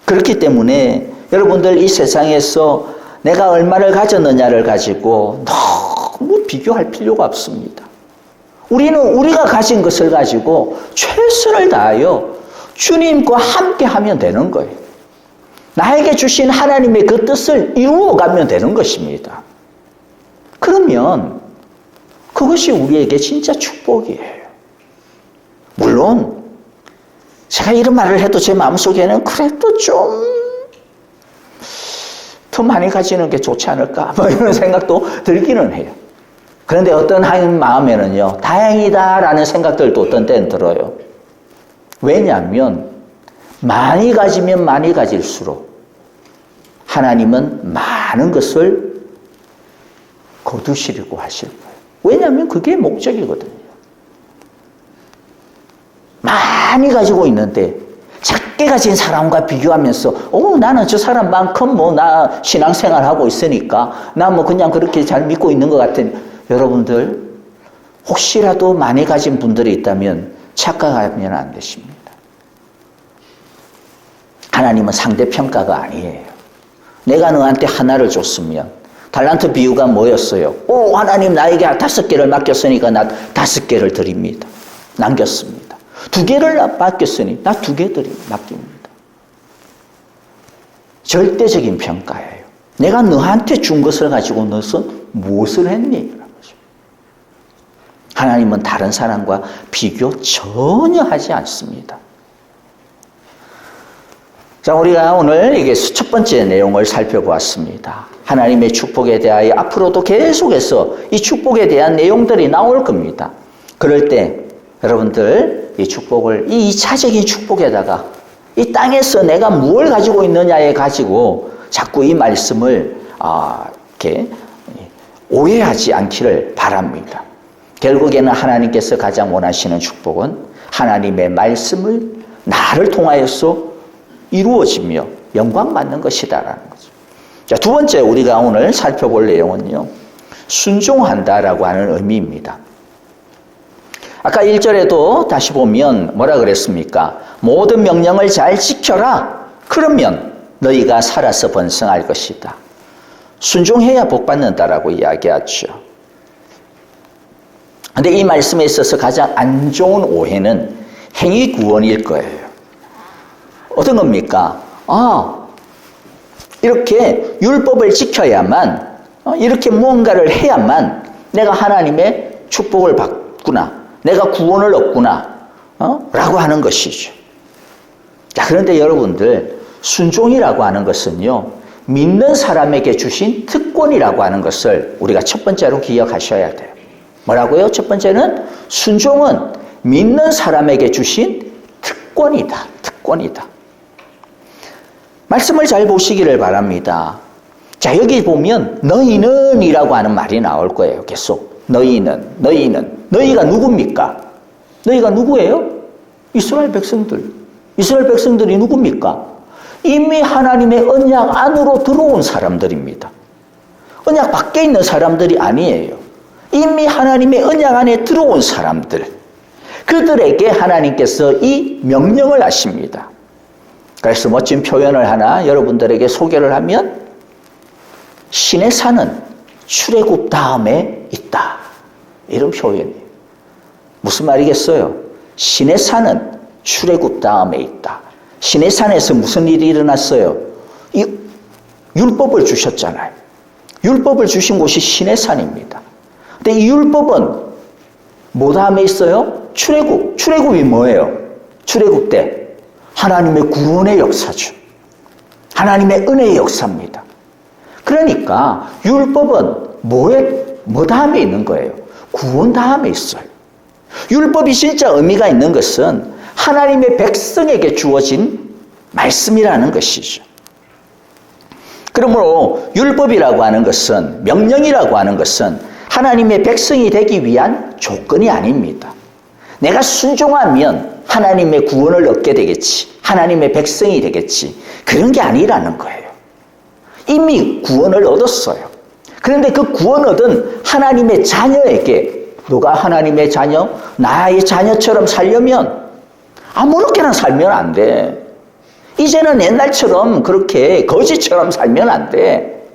그렇기 때문에 여러분들, 이 세상에서 내가 얼마를 가졌느냐를 가지고 너무 비교할 필요가 없습니다. 우리는 우리가 가진 것을 가지고 최선을 다하여 주님과 함께 하면 되는 거예요. 나에게 주신 하나님의 그 뜻을 이루어가면 되는 것입니다. 그러면 그것이 우리에게 진짜 축복이에요. 물론 제가 이런 말을 해도 제 마음속에는 그래도 좀 더 많이 가지는 게 좋지 않을까? 뭐 이런 생각도 들기는 해요. 그런데 어떤 한 마음에는요, 다행이다라는 생각들도 어떤 때는 들어요. 왜냐하면 많이 가지면 많이 가질수록 하나님은 많은 것을 거두시려고 하실 거예요. 왜냐하면 그게 목적이거든요. 많이 가지고 있는데 작게 가진 사람과 비교하면서 나는 저 사람만큼 나 신앙생활하고 있으니까 나 그냥 그렇게 잘 믿고 있는 것 같은, 여러분들 혹시라도 많이 가진 분들이 있다면 착각하면 안 되십니다. 하나님은 상대평가가 아니에요. 내가 너한테 하나를 줬으면 달란트 비유가 뭐였어요? 하나님 나에게 5개를 맡겼으니까 나 5개를 드립니다. 남겼습니다. 2개를 맡겼으니 나 2개 맡깁니다. 절대적인 평가예요. 내가 너한테 준 것을 가지고 너는 무엇을 했니? 하나님은 다른 사람과 비교 전혀 하지 않습니다. 자, 우리가 오늘 이게 첫 번째 내용을 살펴보았습니다. 하나님의 축복에 대하여 앞으로도 계속해서 이 축복에 대한 내용들이 나올 겁니다. 그럴 때 여러분들 이 축복을, 이 2차적인 축복에다가 이 땅에서 내가 무엇을 가지고 있느냐에 가지고 자꾸 이 말씀을 이렇게 오해하지 않기를 바랍니다. 결국에는 하나님께서 가장 원하시는 축복은 하나님의 말씀을 나를 통하여서 이루어지며 영광받는 것이다라는 거죠. 자, 두 번째 우리가 오늘 살펴볼 내용은요, 순종한다라고 하는 의미입니다. 아까 1절에도 다시 보면 뭐라 그랬습니까? 모든 명령을 잘 지켜라. 그러면 너희가 살아서 번성할 것이다. 순종해야 복받는다라고 이야기하죠. 그런데 이 말씀에 있어서 가장 안 좋은 오해는 행위 구원일 거예요. 어떤 겁니까? 이렇게 율법을 지켜야만, 이렇게 무언가를 해야만 내가 하나님의 축복을 받구나, 내가 구원을 얻구나, 라고 하는 것이죠. 자, 그런데 여러분들, 순종이라고 하는 것은요, 믿는 사람에게 주신 특권이라고 하는 것을 우리가 첫 번째로 기억하셔야 돼요. 뭐라고요? 첫 번째는 순종은 믿는 사람에게 주신 특권이다. 특권이다. 말씀을 잘 보시기를 바랍니다. 자, 여기 보면 너희는 이라고 하는 말이 나올 거예요. 계속. 너희는. 너희가 누굽니까? 너희가 누구예요? 이스라엘 백성들. 이스라엘 백성들이 누굽니까? 이미 하나님의 언약 안으로 들어온 사람들입니다. 언약 밖에 있는 사람들이 아니에요. 이미 하나님의 언약 안에 들어온 사람들. 그들에게 하나님께서 이 명령을 하십니다. 그래서 멋진 표현을 하나 여러분들에게 소개를 하면, 신의 산은 출애굽 다음에 있다. 이런 표현이에요. 무슨 말이겠어요? 신의 산은 출애굽 다음에 있다. 신의 산에서 무슨 일이 일어났어요? 이 율법을 주셨잖아요. 율법을 주신 곳이 신의 산입니다. 근데 이 율법은 뭐 다음에 있어요? 출애굽. 출애굽이 뭐예요? 출애굽 때 하나님의 구원의 역사죠. 하나님의 은혜의 역사입니다. 그러니까 율법은 뭐 다음에 있는 거예요? 구원 다음에 있어요. 율법이 진짜 의미가 있는 것은 하나님의 백성에게 주어진 말씀이라는 것이죠. 그러므로 율법이라고 하는 것은, 명령이라고 하는 것은 하나님의 백성이 되기 위한 조건이 아닙니다. 내가 순종하면 하나님의 구원을 얻게 되겠지, 하나님의 백성이 되겠지, 그런 게 아니라는 거예요. 이미 구원을 얻었어요. 그런데 그 구원 얻은 하나님의 자녀에게, 누가 하나님의 자녀? 나의 자녀처럼 살려면 아무렇게나 살면 안 돼. 이제는 옛날처럼 그렇게 거지처럼 살면 안 돼.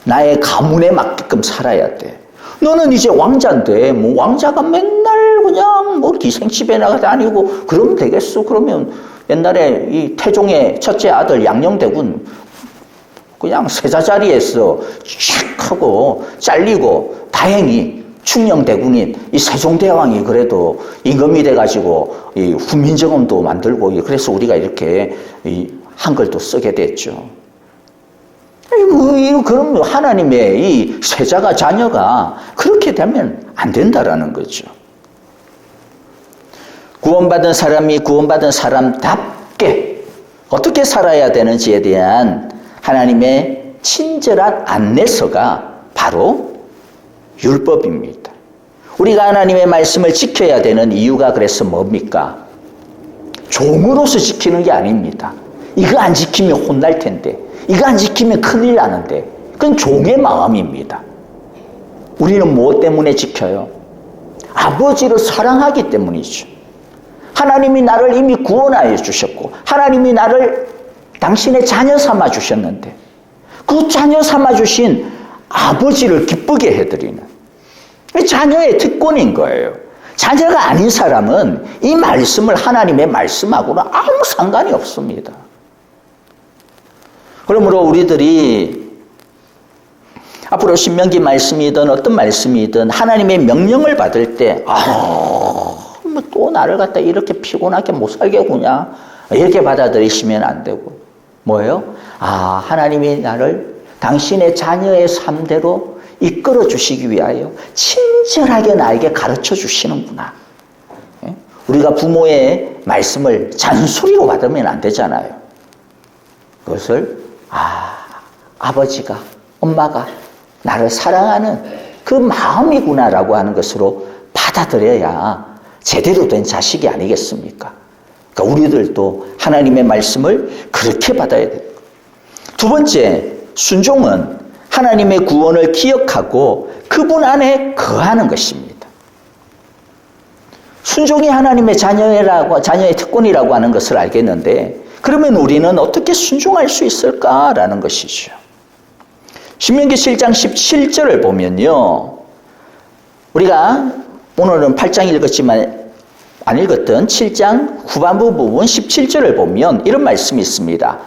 나의 가문에 맞게끔 살아야 돼. 너는 이제 왕자인데 왕자가 맨날 그냥 기생집에 나가 다니고 그러면 되겠어? 그러면 옛날에 이 태종의 첫째 아들 양녕대군 그냥 세자자리에서 촥 하고 잘리고, 다행히 충녕대군인 이 세종대왕이 그래도 임금이 돼가지고 이 훈민정음도 만들고, 그래서 우리가 이렇게 이 한글도 쓰게 됐죠. 그럼 하나님의 이 세자가, 자녀가 그렇게 되면 안 된다라는 거죠. 구원받은 사람이 구원받은 사람답게 어떻게 살아야 되는지에 대한 하나님의 친절한 안내서가 바로 율법입니다. 우리가 하나님의 말씀을 지켜야 되는 이유가 그래서 뭡니까? 종으로서 지키는 게 아닙니다. 이거 안 지키면 혼날 텐데, 이거 안 지키면 큰일 나는데, 그건 종의 마음입니다. 우리는 무엇 때문에 지켜요? 아버지를 사랑하기 때문이죠. 하나님이 나를 이미 구원하여 주셨고, 하나님이 나를 당신의 자녀 삼아 주셨는데, 그 자녀 삼아 주신 아버지를 기쁘게 해드리는 자녀의 특권인 거예요. 자녀가 아닌 사람은 이 말씀을, 하나님의 말씀하고는 아무 상관이 없습니다. 그러므로 우리들이 앞으로 신명기 말씀이든 어떤 말씀이든 하나님의 명령을 받을 때, 뭐 또 나를 갖다 이렇게 피곤하게 못 살게 구냐, 이렇게 받아들이시면 안 되고, 뭐예요? 하나님이 나를 당신의 자녀의 삶대로 이끌어 주시기 위하여 친절하게 나에게 가르쳐 주시는구나. 우리가 부모의 말씀을 잔소리로 받으면 안 되잖아요. 그것을 아버지가, 엄마가 나를 사랑하는 그 마음이구나라고 하는 것으로 받아들여야 제대로 된 자식이 아니겠습니까? 그러니까 우리들도 하나님의 말씀을 그렇게 받아야 돼요. 두 번째, 순종은 하나님의 구원을 기억하고 그분 안에 거하는 것입니다. 순종이 하나님의 자녀의 특권이라고 하는 것을 알겠는데, 그러면 우리는 어떻게 순종할 수 있을까라는 것이죠. 신명기 7장 17절을 보면요, 우리가 오늘은 8장 읽었지만 안 읽었던 7장 후반부 부분 17절을 보면 이런 말씀이 있습니다.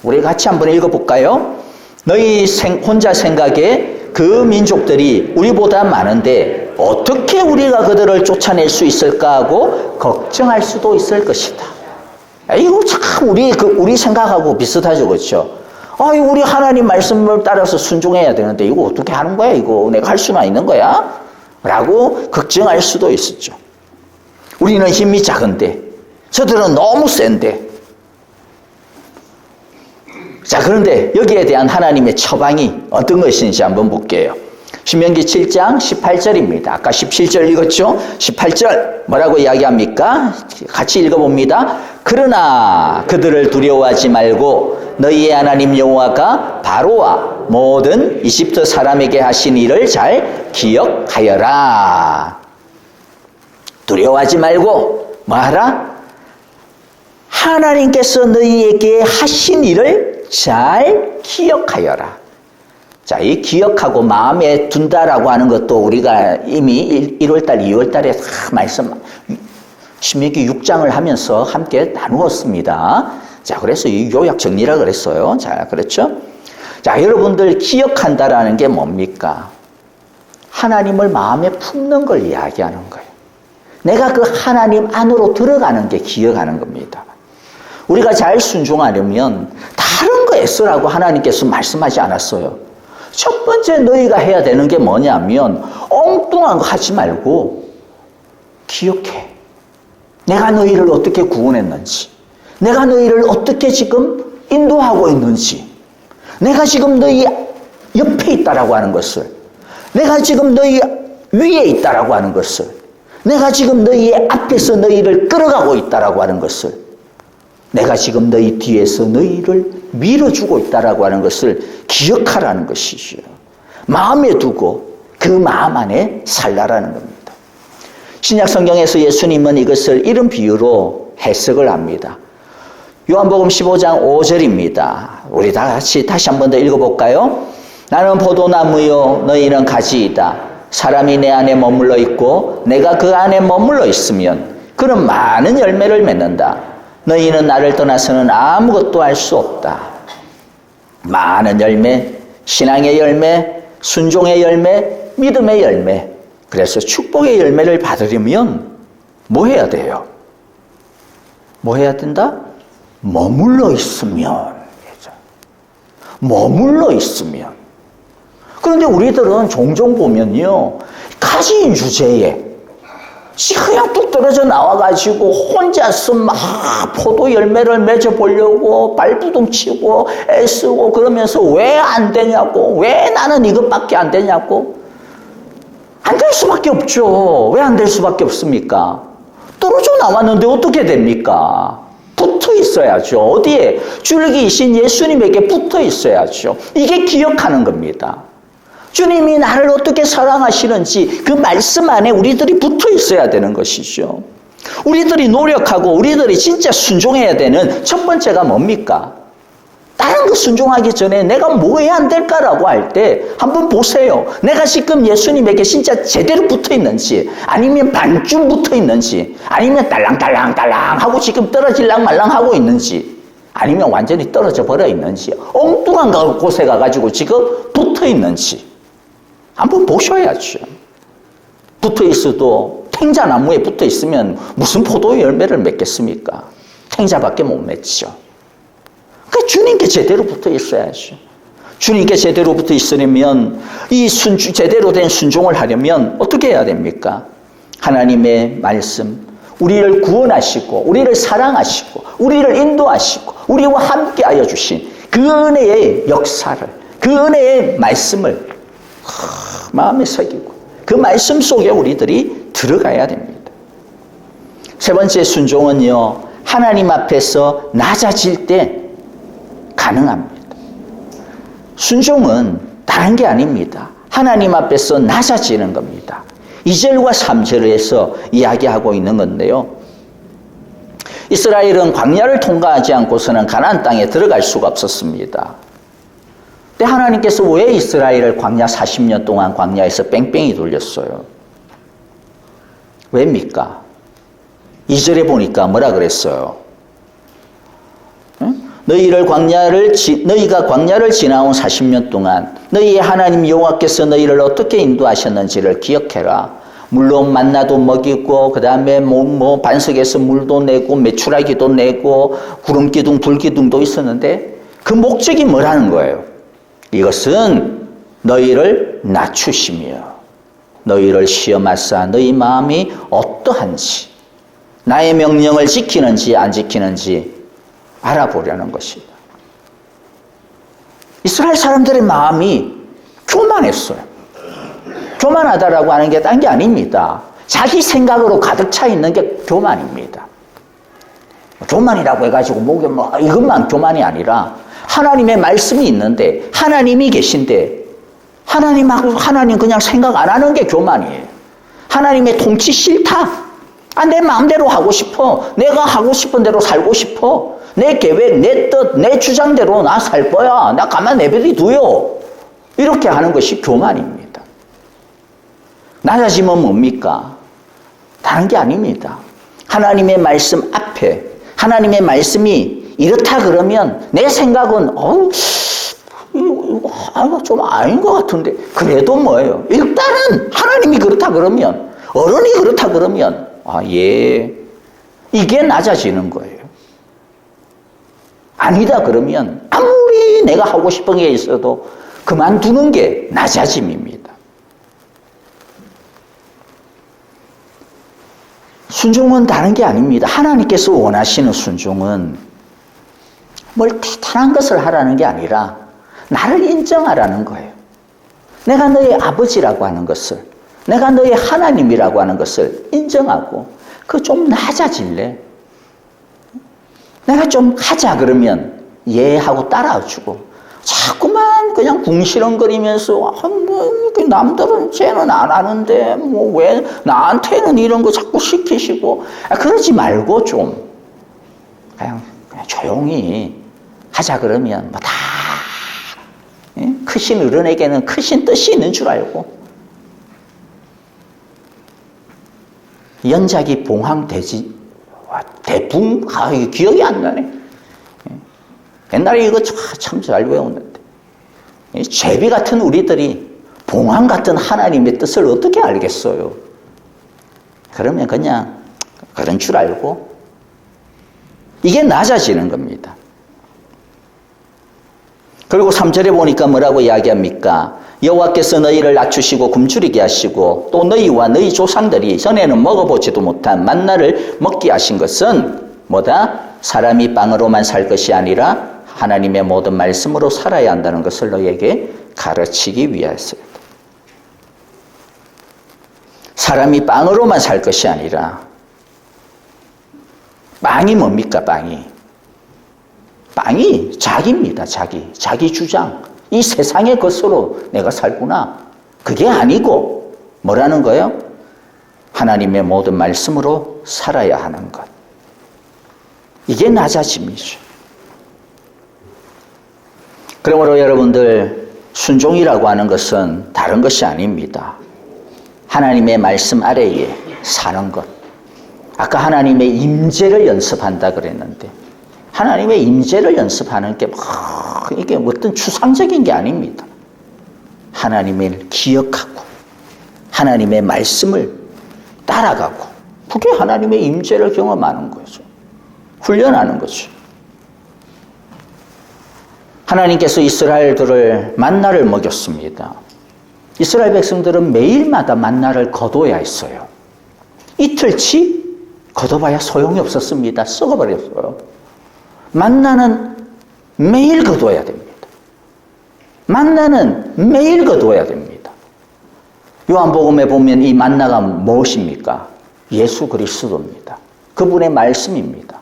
우리 같이 한번 읽어볼까요? 너희 혼자 생각에 그 민족들이 우리보다 많은데 어떻게 우리가 그들을 쫓아낼 수 있을까 하고 걱정할 수도 있을 것이다. 이거 참 우리 생각하고 비슷하죠, 그렇죠? 우리 하나님 말씀을 따라서 순종해야 되는데 이거 어떻게 하는 거야? 이거 내가 할 수나 있는 거야? 라고 걱정할 수도 있었죠. 우리는 힘이 작은데 저들은 너무 센데. 자, 그런데 여기에 대한 하나님의 처방이 어떤 것인지 한번 볼게요. 신명기 7장 18절입니다. 아까 17절 읽었죠? 18절 뭐라고 이야기합니까? 같이 읽어봅니다. 그러나 그들을 두려워하지 말고 너희의 하나님 여호와가 바로와 모든 이집트 사람에게 하신 일을 잘 기억하여라. 두려워하지 말고 뭐하라? 하나님께서 너희에게 하신 일을 잘 기억하여라. 자, 이 기억하고 마음에 둔다라고 하는 것도 우리가 이미 1월달, 2월달에 말씀, 신명기 6장을 하면서 함께 나누었습니다. 자, 그래서 이 요약 정리라 그랬어요. 자, 그렇죠? 자, 여러분들 기억한다라는 게 뭡니까? 하나님을 마음에 품는 걸 이야기하는 거예요. 내가 그 하나님 안으로 들어가는 게 기억하는 겁니다. 우리가 잘 순종하려면 다른 거 애쓰라고 하나님께서 말씀하지 않았어요. 첫 번째 너희가 해야 되는 게 뭐냐면 엉뚱한 거 하지 말고 기억해. 내가 너희를 어떻게 구원했는지, 내가 너희를 어떻게 지금 인도하고 있는지, 내가 지금 너희 옆에 있다라고 하는 것을, 내가 지금 너희 위에 있다라고 하는 것을, 내가 지금 너희의 앞에서 너희를 끌어가고 있다라고 하는 것을, 내가 지금 너희 뒤에서 너희를 밀어주고 있다라고 하는 것을 기억하라는 것이죠. 마음에 두고 그 마음 안에 살라라는 겁니다. 신약 성경에서 예수님은 이것을 이런 비유로 해석을 합니다. 요한복음 15장 5절입니다. 우리 다 같이 다시 한 번 더 읽어볼까요? 나는 포도나무요 너희는 가지이다. 사람이 내 안에 머물러 있고 내가 그 안에 머물러 있으면 그는 많은 열매를 맺는다. 너희는 나를 떠나서는 아무것도 할 수 없다. 많은 열매, 신앙의 열매, 순종의 열매, 믿음의 열매. 그래서 축복의 열매를 받으려면 뭐 해야 돼요? 뭐 해야 된다? 머물러 있으면. 머물러 있으면. 그런데 우리들은 종종 보면요, 가진 주제에 그냥 뚝 떨어져 나와가지고 혼자서 막 포도 열매를 맺어보려고 발부둥치고 애쓰고 그러면서 왜 안 되냐고, 왜 나는 이것밖에 안 되냐고. 안 될 수밖에 없죠. 왜 안 될 수밖에 없습니까? 떨어져 나왔는데 어떻게 됩니까? 붙어 있어야죠. 어디에? 줄기이신 예수님에게 붙어 있어야죠. 이게 기억하는 겁니다. 주님이 나를 어떻게 사랑하시는지 그 말씀 안에 우리들이 붙어 있어야 되는 것이죠. 우리들이 노력하고 우리들이 진짜 순종해야 되는 첫 번째가 뭡니까? 다른 거 순종하기 전에 내가 뭐 해야 안 될까라고 할 때 한번 보세요. 내가 지금 예수님에게 진짜 제대로 붙어 있는지, 아니면 반쯤 붙어 있는지, 아니면 딸랑딸랑딸랑 하고 지금 떨어질랑 말랑 하고 있는지, 아니면 완전히 떨어져 버려 있는지, 엉뚱한 곳에 가가지고 지금 붙어 있는지 한번 보셔야죠. 붙어 있어도 탱자나무에 붙어 있으면 무슨 포도 열매를 맺겠습니까? 탱자밖에 못 맺죠. 그러니까 주님께 제대로 붙어 있어야죠. 주님께 제대로 붙어 있으려면 이 제대로 된 순종을 하려면 어떻게 해야 됩니까? 하나님의 말씀, 우리를 구원하시고 우리를 사랑하시고 우리를 인도하시고 우리와 함께하여 주신 그 은혜의 역사를, 그 은혜의 말씀을 마음에 새기고 그 말씀 속에 우리들이 들어가야 됩니다. 세 번째 순종은요, 하나님 앞에서 낮아질 때 가능합니다. 순종은 다른 게 아닙니다. 하나님 앞에서 낮아지는 겁니다. 2절과 3절에서 이야기하고 있는 건데요. 이스라엘은 광야를 통과하지 않고서는 가나안 땅에 들어갈 수가 없었습니다. 근데 하나님께서 왜 이스라엘을 광야 40년 동안 광야에서 뺑뺑이 돌렸어요? 왜입니까? 2절에 보니까 뭐라 그랬어요? 너희가 광야를 지나온 40년 동안 너희의 하나님 여호와께서 너희를 어떻게 인도하셨는지를 기억해라. 물론 만나도 먹이고 그 다음에 반석에서 물도 내고 메추라기도 내고 구름기둥 불기둥도 있었는데 그 목적이 뭐라는 거예요? 이것은 너희를 낮추시며 너희를 시험하사 너희 마음이 어떠한지 나의 명령을 지키는지 안 지키는지 알아보려는 것이다. 이스라엘 사람들의 마음이 교만했어요. 교만하다라고 하는 게 딴 게 아닙니다. 자기 생각으로 가득 차 있는 게 교만입니다. 교만이라고 해가지고 이것만 교만이 아니라 하나님의 말씀이 있는데 하나님이 계신데 하나님 그냥 생각 안 하는 게 교만이에요. 하나님의 통치 싫다. 내 마음대로 하고 싶어. 내가 하고 싶은 대로 살고 싶어. 내 계획, 내 뜻, 내 주장대로 나 살 거야. 나 가만 내버려둬요. 이렇게 하는 것이 교만입니다. 낮아지면 뭡니까? 다른 게 아닙니다. 하나님의 말씀 앞에 하나님의 말씀이 이렇다 그러면 내 생각은 이거 좀 아닌 것 같은데 그래도 뭐예요? 일단은 하나님이 그렇다 그러면 어른이 그렇다 그러면 이게 낮아지는 거예요. 아니다 그러면 아무리 내가 하고 싶은 게 있어도 그만두는 게 낮아짐입니다. 순종은 다른 게 아닙니다. 하나님께서 원하시는 순종은 뭘 대단한 것을 하라는 게 아니라 나를 인정하라는 거예요. 내가 너의 아버지라고 하는 것을, 내가 너의 하나님이라고 하는 것을 인정하고 그 좀 낮아질래? 내가 좀 하자 그러면 하고 따라주고 자꾸만 그냥 궁시렁거리면서 남들은 쟤는 안 하는데 왜 나한테는 이런 거 자꾸 시키시고 그러지 말고 좀 그냥 조용히 하자 그러면 다 크신 어른에게는 크신 뜻이 있는 줄 알고 연작이 봉황돼지 대붕 기억이 안 나네. 옛날에 이거 참 잘 외웠는데 제비 같은 우리들이 봉황 같은 하나님의 뜻을 어떻게 알겠어요? 그러면 그냥 그런 줄 알고 이게 낮아지는 겁니다. 그리고 3절에 보니까 뭐라고 이야기합니까? 여호와께서 너희를 낮추시고 굶주리게 하시고 또 너희와 너희 조상들이 전에는 먹어보지도 못한 만나를 먹게 하신 것은 뭐다? 사람이 빵으로만 살 것이 아니라 하나님의 모든 말씀으로 살아야 한다는 것을 너희에게 가르치기 위하였습니다. 사람이 빵으로만 살 것이 아니라, 빵이 뭡니까? 빵이 자기입니다. 자기 주장. 이 세상의 것으로 내가 살구나. 그게 아니고 뭐라는 거예요? 하나님의 모든 말씀으로 살아야 하는 것. 이게 낮아짐이죠. 그러므로 여러분들, 순종이라고 하는 것은 다른 것이 아닙니다. 하나님의 말씀 아래에 사는 것. 아까 하나님의 임재를 연습한다 그랬는데, 하나님의 임재를 연습하는 게 이게 어떤 추상적인 게 아닙니다. 하나님을 기억하고 하나님의 말씀을 따라가고, 그게 하나님의 임재를 경험하는 거죠. 훈련하는 거죠. 하나님께서 이스라엘들을 만나를 먹였습니다. 이스라엘 백성들은 매일마다 만나를 거둬야 했어요. 이틀치 거둬봐야 소용이 없었습니다. 썩어버렸어요. 만나는 매일 거둬야 됩니다. 만나는 매일 거둬야 됩니다. 요한복음에 보면 이 만나가 무엇입니까? 예수 그리스도입니다. 그분의 말씀입니다.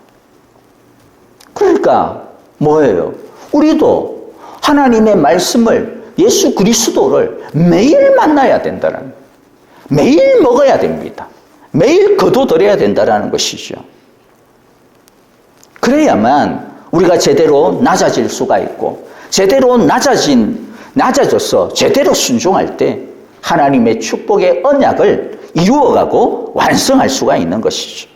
그러니까 뭐예요? 우리도 하나님의 말씀을, 예수 그리스도를 매일 만나야 된다는, 매일 먹어야 됩니다. 매일 거둬들여야 된다는 것이죠. 그래야만 우리가 제대로 낮아질 수가 있고, 제대로 낮아져서 제대로 순종할 때 하나님의 축복의 언약을 이루어가고 완성할 수가 있는 것이죠.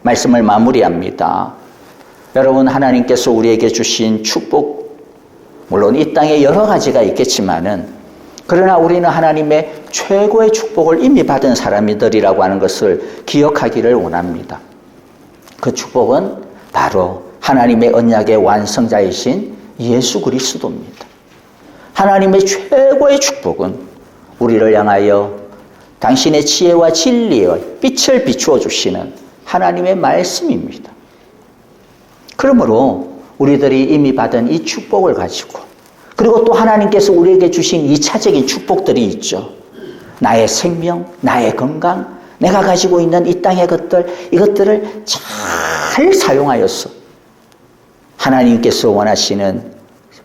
말씀을 마무리합니다. 여러분, 하나님께서 우리에게 주신 축복, 물론 이 땅에 여러 가지가 있겠지만은, 그러나 우리는 하나님의 최고의 축복을 이미 받은 사람들이라고 하는 것을 기억하기를 원합니다. 그 축복은 바로 하나님의 언약의 완성자이신 예수 그리스도입니다. 하나님의 최고의 축복은 우리를 향하여 당신의 지혜와 진리의 빛을 비추어 주시는 하나님의 말씀입니다. 그러므로 우리들이 이미 받은 이 축복을 가지고, 그리고 또 하나님께서 우리에게 주신 2차적인 축복들이 있죠. 나의 생명, 나의 건강, 내가 가지고 있는 이 땅의 것들, 이것들을 잘 사용하여서 하나님께서 원하시는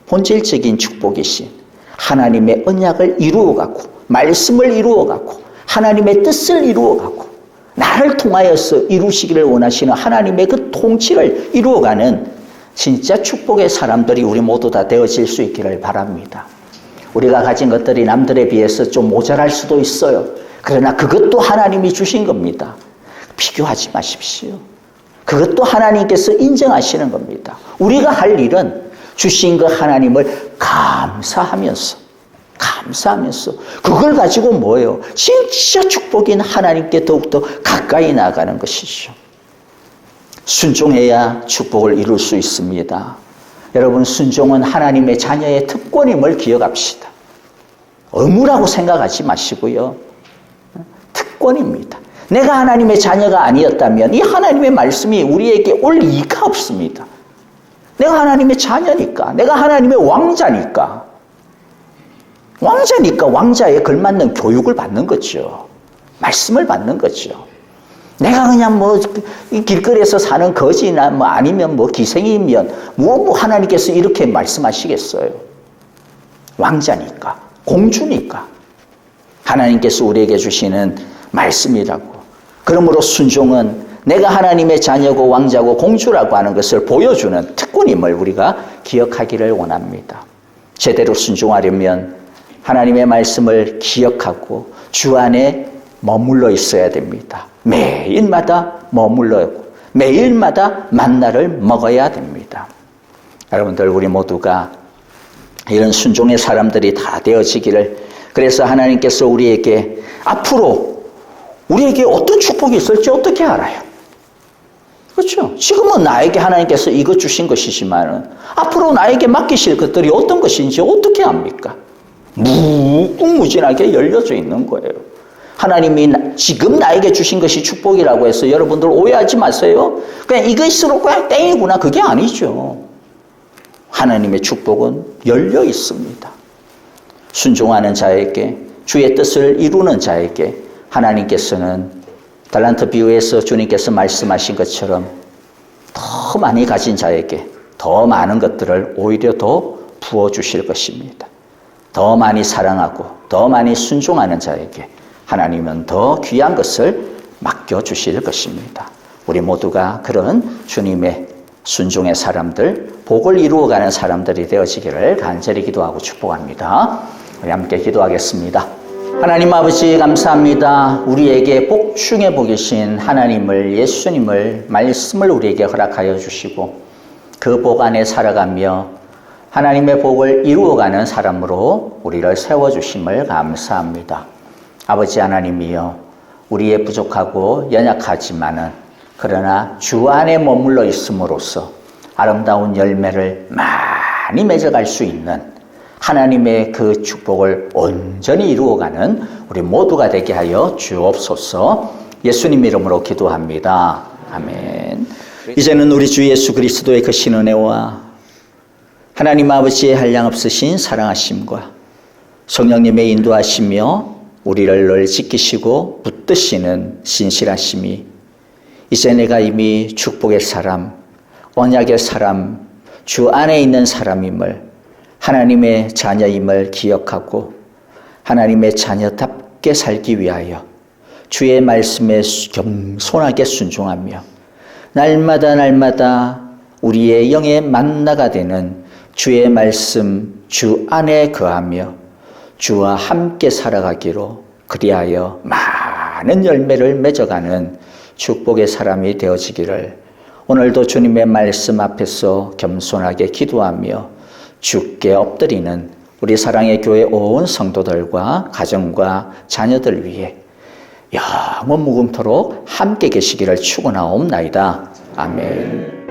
본질적인 축복이신 하나님의 언약을 이루어가고, 말씀을 이루어가고, 하나님의 뜻을 이루어가고, 나를 통하여서 이루시기를 원하시는 하나님의 그 통치를 이루어가는 진짜 축복의 사람들이 우리 모두 다 되어질 수 있기를 바랍니다. 우리가 가진 것들이 남들에 비해서 좀 모자랄 수도 있어요. 그러나 그것도 하나님이 주신 겁니다. 비교하지 마십시오. 그것도 하나님께서 인정하시는 겁니다. 우리가 할 일은 주신 그 하나님을 감사하면서 그걸 가지고 뭐예요? 진짜 축복인 하나님께 더욱더 가까이 나아가는 것이죠. 순종해야 축복을 이룰 수 있습니다. 여러분, 순종은 하나님의 자녀의 특권임을 기억합시다. 의무라고 생각하지 마시고요. 특권입니다. 내가 하나님의 자녀가 아니었다면 이 하나님의 말씀이 우리에게 올 이가 없습니다. 내가 하나님의 자녀니까, 내가 하나님의 왕자니까 왕자에 걸맞는 교육을 받는 거죠. 말씀을 받는 거죠. 내가 그냥 길거리에서 사는 거지나 아니면 기생이면 하나님께서 이렇게 말씀하시겠어요. 왕자니까, 공주니까 하나님께서 우리에게 주시는 말씀이라고. 그러므로 순종은 내가 하나님의 자녀고 왕자고 공주라고 하는 것을 보여주는 특권임을 우리가 기억하기를 원합니다. 제대로 순종하려면 하나님의 말씀을 기억하고 주 안에 머물러 있어야 됩니다. 매일마다 머물러 있고 매일마다 만나를 먹어야 됩니다. 여러분들, 우리 모두가 이런 순종의 사람들이 다 되어지기를, 그래서 하나님께서 우리에게 앞으로 우리에게 어떤 축복이 있을지 어떻게 알아요? 그렇죠? 지금은 나에게 하나님께서 이것 주신 것이지만 앞으로 나에게 맡기실 것들이 어떤 것인지 어떻게 압니까? 무궁무진하게 열려져 있는 거예요. 하나님이 지금 나에게 주신 것이 축복이라고 해서 여러분들 오해하지 마세요. 그냥 이것으로 그냥 땡이구나, 그게 아니죠. 하나님의 축복은 열려 있습니다. 순종하는 자에게, 주의 뜻을 이루는 자에게 하나님께서는 달란트 비유에서 주님께서 말씀하신 것처럼 더 많이 가진 자에게 더 많은 것들을 오히려 더 부어주실 것입니다. 더 많이 사랑하고 더 많이 순종하는 자에게 하나님은 더 귀한 것을 맡겨주실 것입니다. 우리 모두가 그런 주님의 순종의 사람들, 복을 이루어가는 사람들이 되어지기를 간절히 기도하고 축복합니다. 우리 함께 기도하겠습니다. 하나님 아버지 감사합니다. 우리에게 복 중에 복이신 하나님을, 예수님을, 말씀을 우리에게 허락하여 주시고 그 복 안에 살아가며 하나님의 복을 이루어가는 사람으로 우리를 세워주심을 감사합니다. 아버지 하나님이여, 우리의 부족하고 연약하지만은 그러나 주 안에 머물러 있음으로써 아름다운 열매를 많이 맺어갈 수 있는 하나님의 그 축복을 온전히 이루어가는 우리 모두가 되게 하여 주옵소서. 예수님 이름으로 기도합니다. 아멘. 이제는 우리 주 예수 그리스도의 그 신은혜와 하나님 아버지의 한량없으신 사랑하심과 성령님의 인도하시며 우리를 늘 지키시고 붙드시는 신실하심이 이제 내가 이미 축복의 사람, 언약의 사람, 주 안에 있는 사람임을, 하나님의 자녀임을 기억하고 하나님의 자녀답게 살기 위하여 주의 말씀에 겸손하게 순종하며 날마다 우리의 영의 만나가 되는 주의 말씀 주 안에 거하며 주와 함께 살아가기로, 그리하여 많은 열매를 맺어가는 축복의 사람이 되어지기를 오늘도 주님의 말씀 앞에서 겸손하게 기도하며 주께 엎드리는 우리 사랑의 교회 온 성도들과 가정과 자녀들 위해 영원 무금토록 함께 계시기를 축원하옵나이다. 아멘.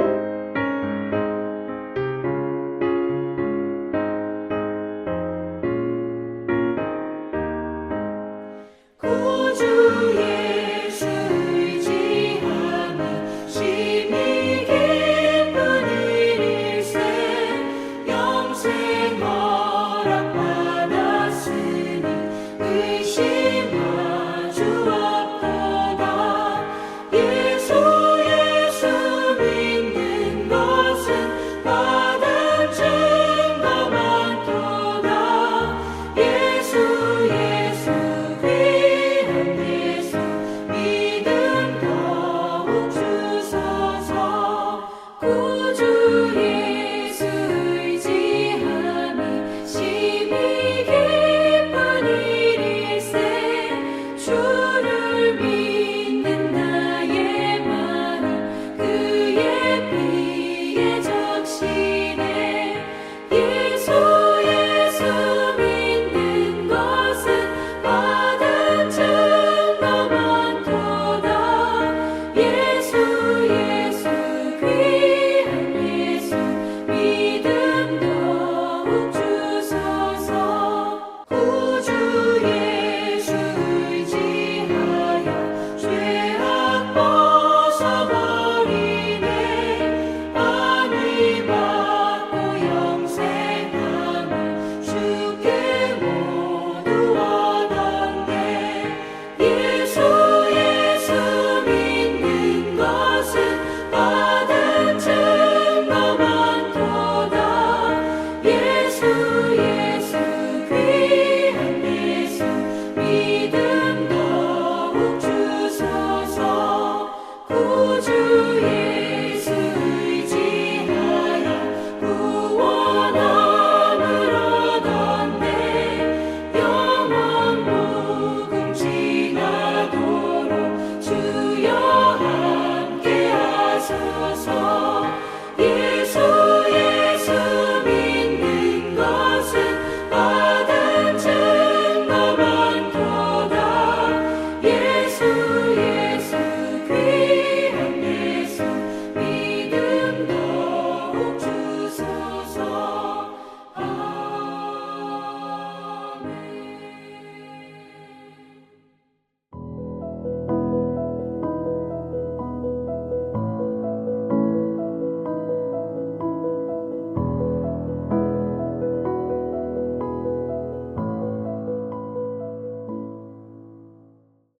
주여 함께 하소서.